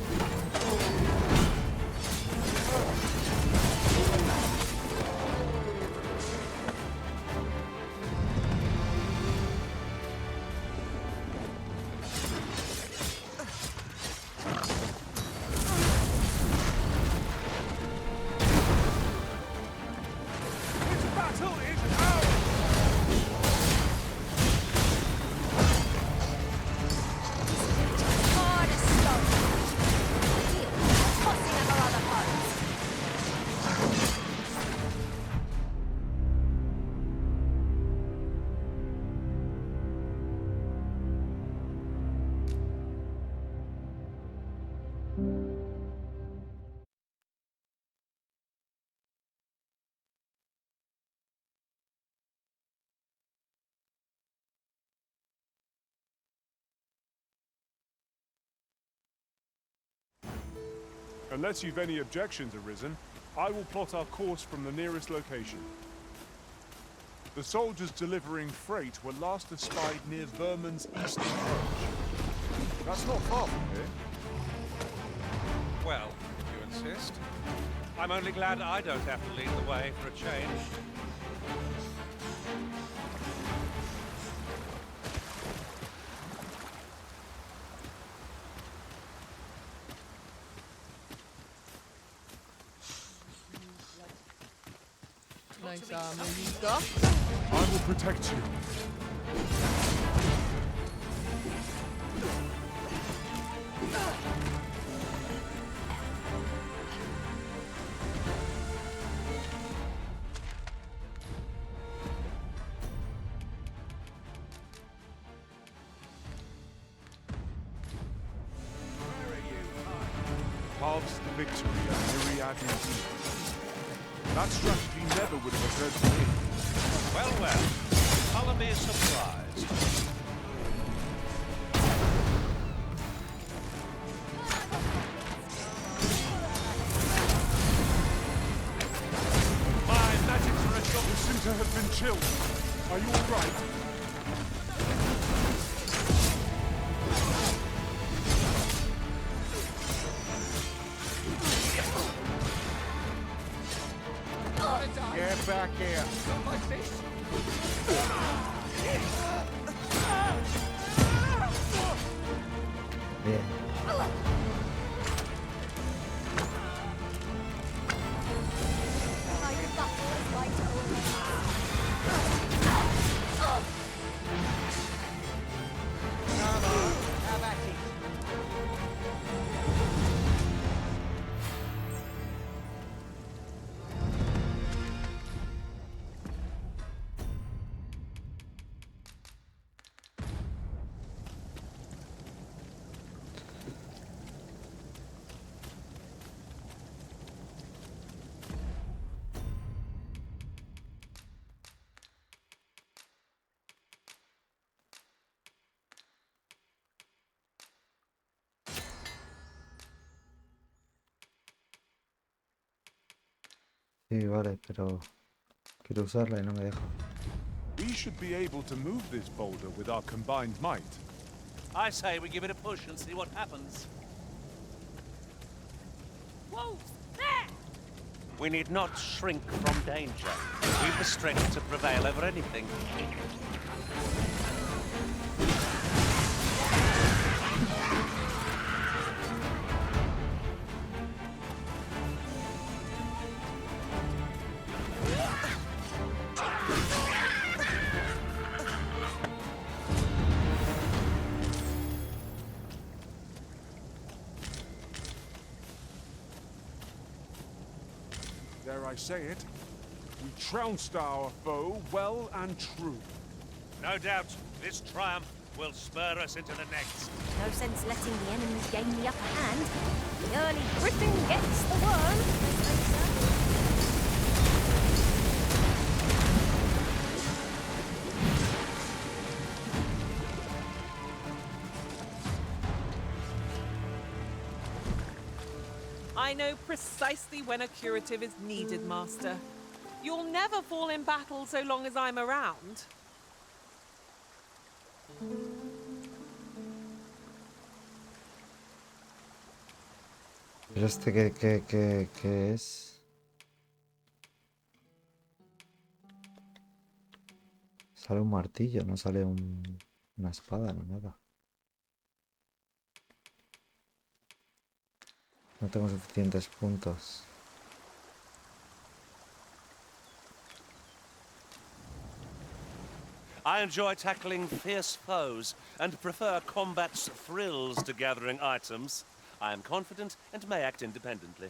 Unless you've any objections, Arisen, I will plot our course from the nearest location. The soldiers delivering freight were last espied near Vermin's eastern edge. That's not far from here. Well, if you insist. I'm only glad I don't have to lead the way for a change. Nice armor you got. I will protect you. Halves the victory and myriad indeed. That strategy never would have occurred to me. Well, well. Color me surprised. My magic's rest of the center have been chilled. Are you all right? Get back here. Not like this. Bien. Come on, have at it. Sí, vale, pero quiero usarla y no me deja. We should be able to move this boulder with our combined might. I say we give it a push and see what happens. Wolves! There! We need not shrink from danger. We've the strength to prevail over anything. Dare I say it? We trounced our foe well and true. No doubt, this triumph will spur us into the next. No sense letting the enemy gain the upper hand. The early griffin gets the worm, as they say. I know precisely when a curative is needed, Master. You'll never fall in battle so long as I'm around. Pero este ¿qué es? Sale un martillo, no sale una espada ni nada. No tengo suficientes puntos. I enjoy tackling fierce foes and prefer combat's thrills to gathering items. I am confident and may act independently.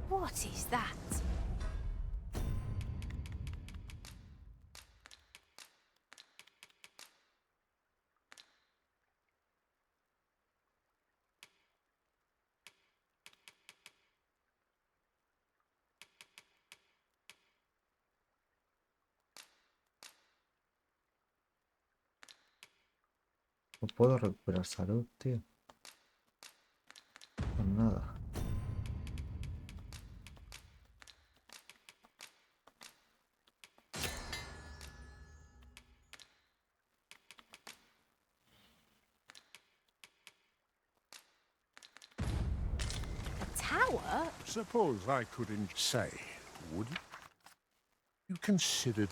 What is that? No puedo recuperar salud, tío. Pues nada. Tower? Suppose I could say, would you? You considered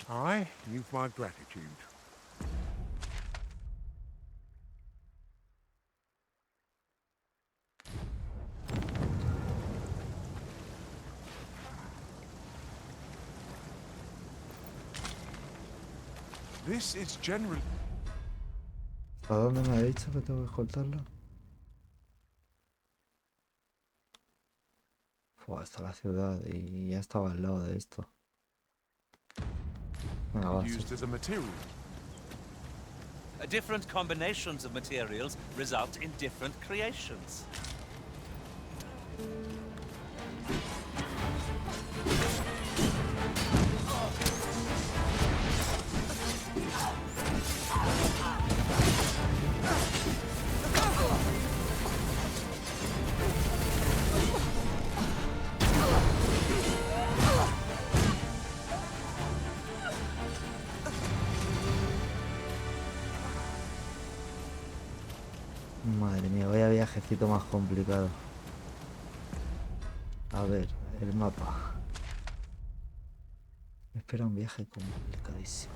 you've my gratitude. This is generally... ¿A dónde me ha dicho que tengo que escoltarlo? Fua, está la ciudad y ya estaba al lado de esto. Venga, va, sí. used as a material. Different combinations of materials result in different creations. Madre mía, vaya viajecito más complicado. A ver, el mapa. Me espera un viaje complicadísimo.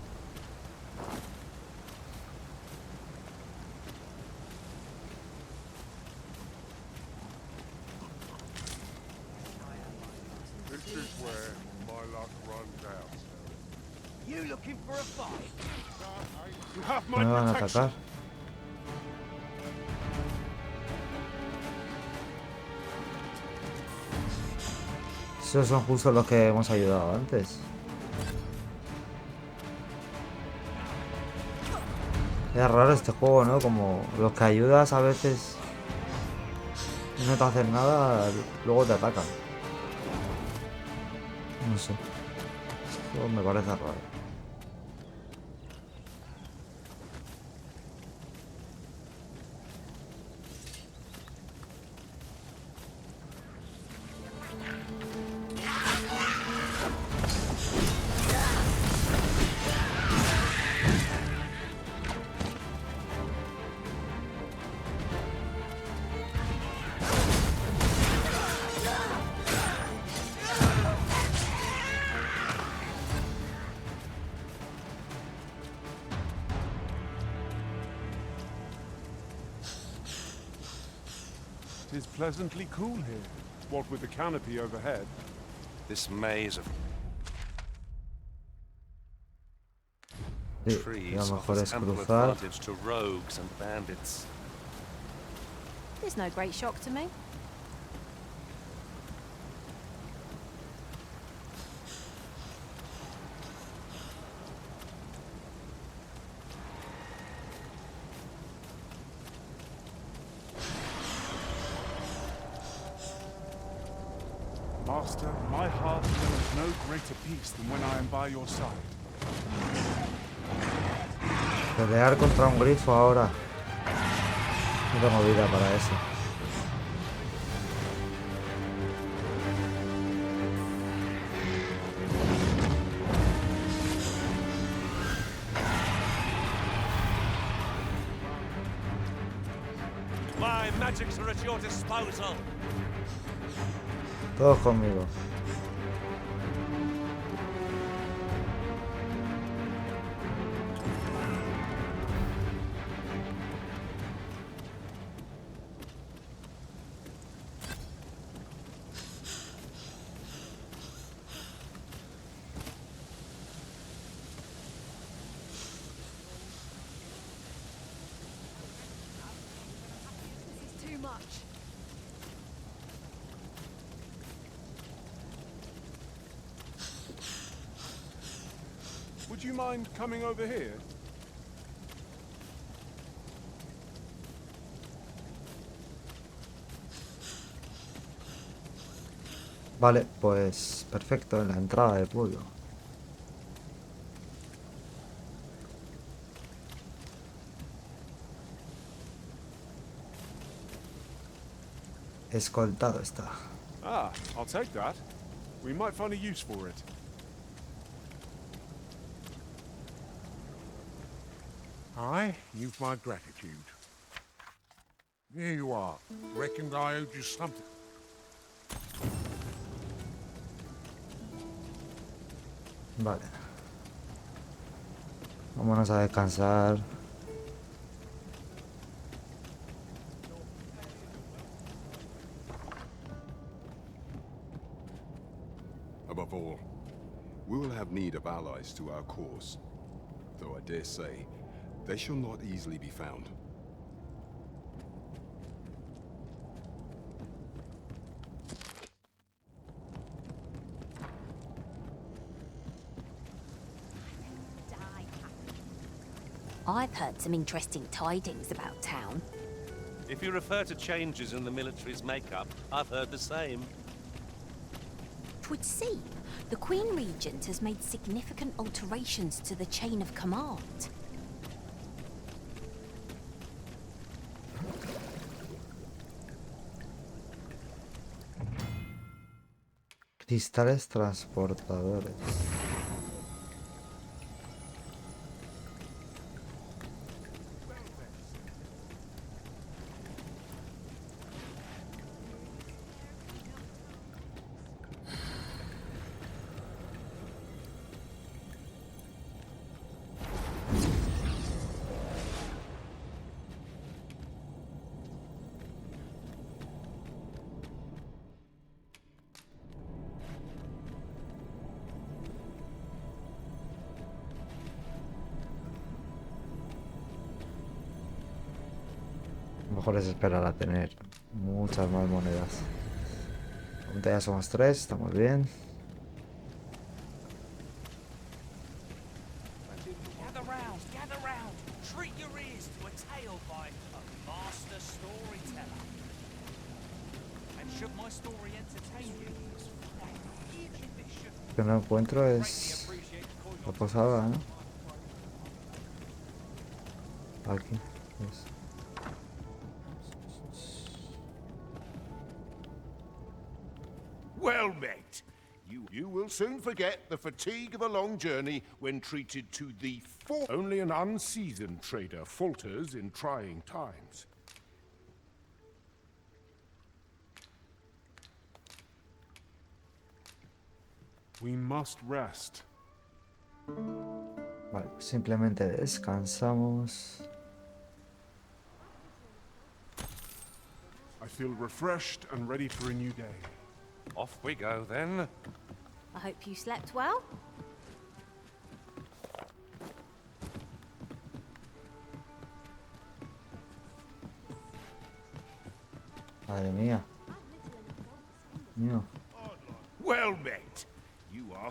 This is where my luck runs out. You looking for a fight? You have No my me van a protection. atacar. Esos son justo los que hemos ayudado antes. Es raro este juego, ¿no? Como los que ayudas a veces no te hacen nada, luego te atacan. No sé. Esto me parece raro. It is pleasantly cool here, what with the canopy overhead. This maze of Sí, trees lo mejor offers es ample cruzar. advantage to rogues and bandits. There's no great shock to me. Master, my heart knows no greater peace than when I am by your side. Pelear contra un grifo ahora. No tengo vida para eso. My magics are at your disposal. Todos conmigo. This is too much. Would you mind coming over here? Vale, pues perfecto, en la entrada del pueblo. Escoltado está. Ah, I'll take that. We might find a use for it. Aye, you've my gratitude. Here you are. Reckoned I owed you something. Vale. Vámonos a descansar. Above all, we will have need of allies to our cause. Though I dare say, they shall not easily be found. I've heard some interesting tidings about town. If you refer to changes in the military's makeup, I've heard the same. 'Twould seem the Queen Regent has made significant alterations to the chain of command. Cristales transportadores. Mejor es esperar a tener muchas más monedas. Ahorita ya somos 3, estamos bien. Gather round. Treat your ears to a tale by a master storyteller. And should my story entertain you, even if it should Lo que no encuentro es la posada, ¿no? Aquí. Yes. Well met. You will soon forget the fatigue of a long journey when treated to the full. Only an unseasoned trader falters in trying times. We must rest. Vale, simplemente descansamos. I feel refreshed and ready for a new day. Off we go, then. I hope you slept well. Madre mía. Mío. Well met.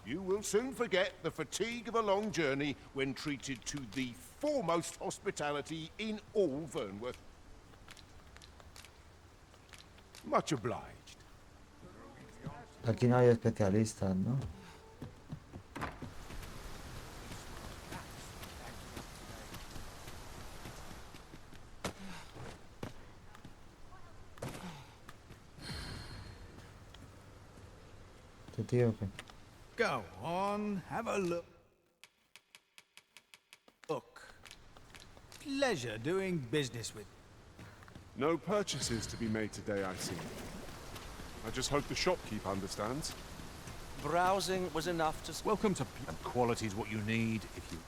You will soon forget the fatigue of a long journey when treated to the foremost hospitality in all Vernworth. Much obliged. Aquí no hay especialistas, ¿no? ¿Este tío qué? Go on, have a look. Look. Pleasure doing business with. No purchases to be made today, I see. I just hope the shopkeep understands. Browsing was enough to... Welcome to... And quality's what you need if you...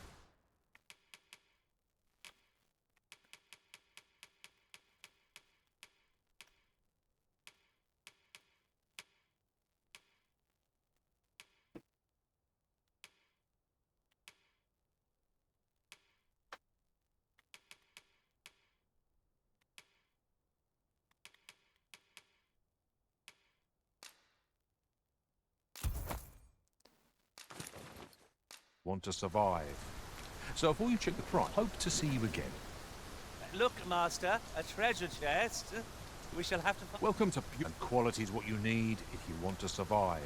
want to survive. So before you check the price, hope to see you again. Look, Master, a treasure chest. We shall have to... Welcome to... And quality's what you need if you want to survive.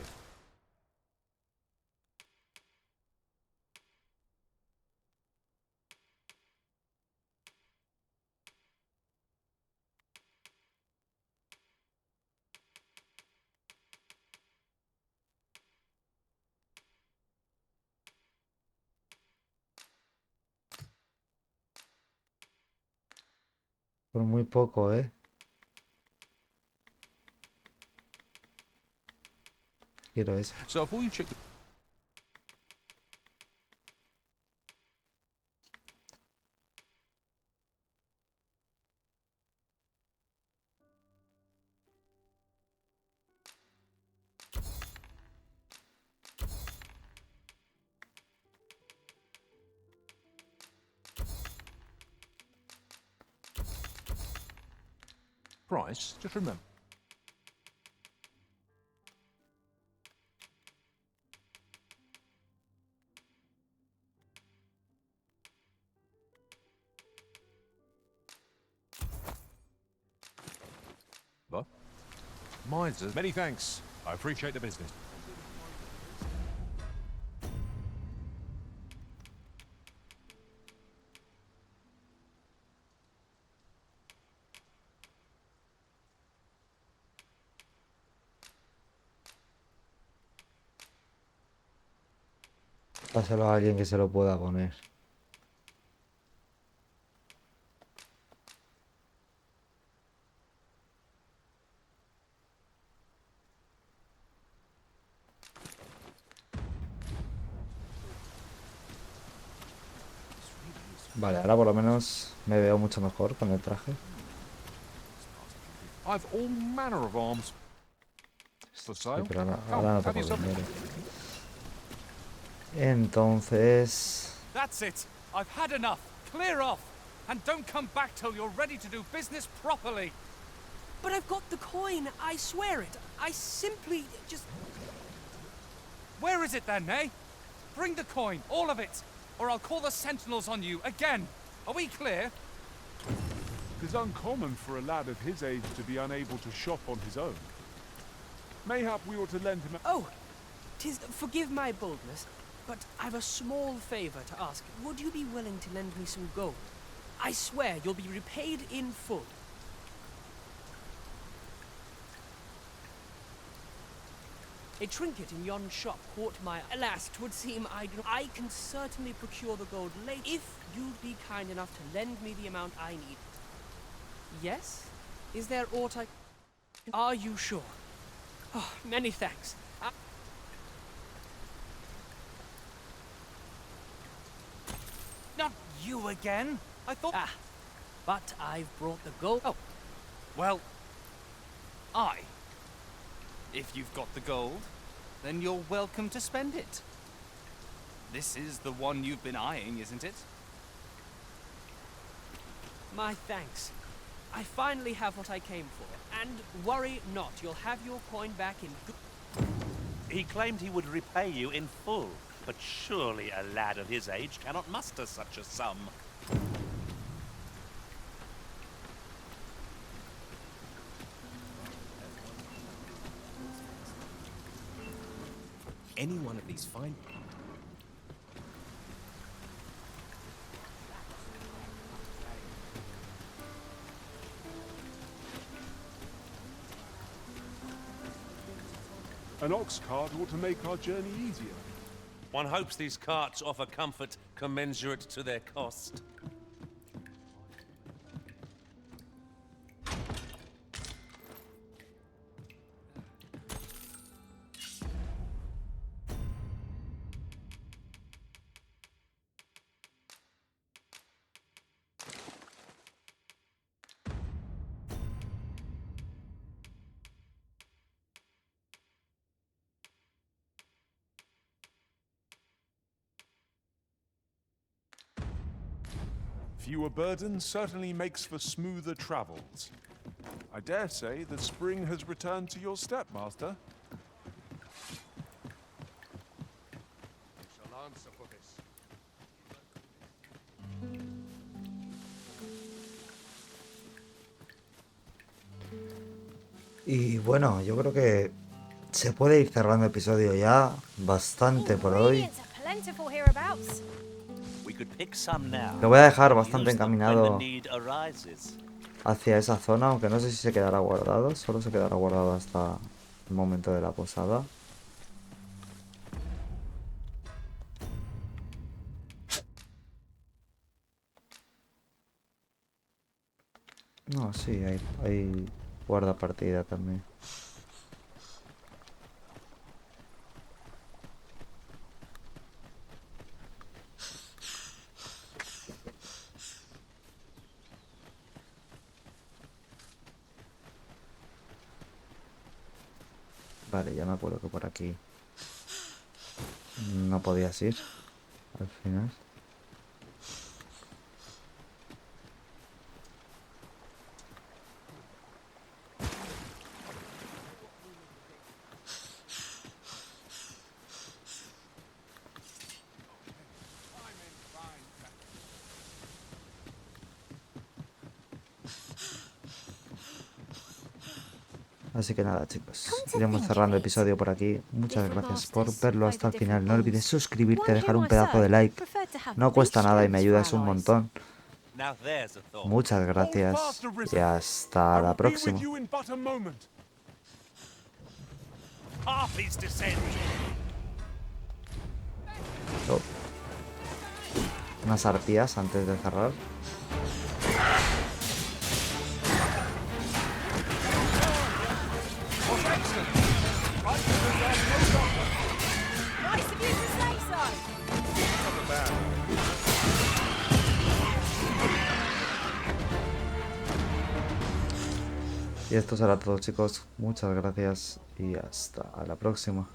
Por muy poco, ¿eh? Quiero eso. So before you check the... price, just remember. But mine's a... Many thanks. I appreciate the business. Pásalo a alguien que se lo pueda poner. Vale, ahora por lo menos me veo mucho mejor con el traje. I've all manner of arms for Sí, sale. pero ahora Come, no have tengo yourself... dinero. Entonces... That's it. I've had enough. Clear off. And don't come back till you're ready to do business properly. But I've got the coin, I swear it. I simply just... Where is it then, eh? Bring the coin, all of it, or I'll call the sentinels on you again. Are we clear? It is uncommon for a lad of his age to be unable to shop on his own. Mayhap we ought to lend him a... Oh, forgive my boldness, but I've a small favor to ask. Would you be willing to lend me some gold? I swear you'll be repaid in full. A trinket in yon shop caught my... Alas, 'twould seem I can certainly procure the gold later if you'd be kind enough to lend me the amount I need. Yes? Is there aught I... Are you sure? Oh, many thanks. Not you again. I thought... Ah, but I've brought the gold... Oh, well, If you've got the gold, then you're welcome to spend it. This is the one you've been eyeing, isn't it? My thanks. I finally have what I came for. And worry not, you'll have your coin back in good... He claimed he would repay you in full, but surely a lad of his age cannot muster such a sum. any one of these fine... An ox cart ought to make our journey easier. One hopes these carts offer comfort commensurate to their cost. Fewer burdens certainly makes for smoother travels. I dare say the spring has returned to your step, Master. Shall answer for this. Y bueno, yo creo que se puede ir cerrando el episodio ya. Bastante por hoy. Lo voy a dejar bastante encaminado hacia esa zona, aunque no sé si se quedará guardado. Solo se quedará guardado hasta el momento de la posada. No, sí, hay guarda partida también. Vale, ya me acuerdo que por aquí no podías ir al final. Así que nada, chicos, iremos cerrando el episodio por aquí. Muchas gracias por verlo hasta el final. No olvides suscribirte, dejar un pedazo de like. No cuesta nada y me ayudas un montón. Muchas gracias y hasta la próxima. Oh. Unas arpías antes de cerrar. Y esto será todo, chicos. Muchas gracias y hasta la próxima.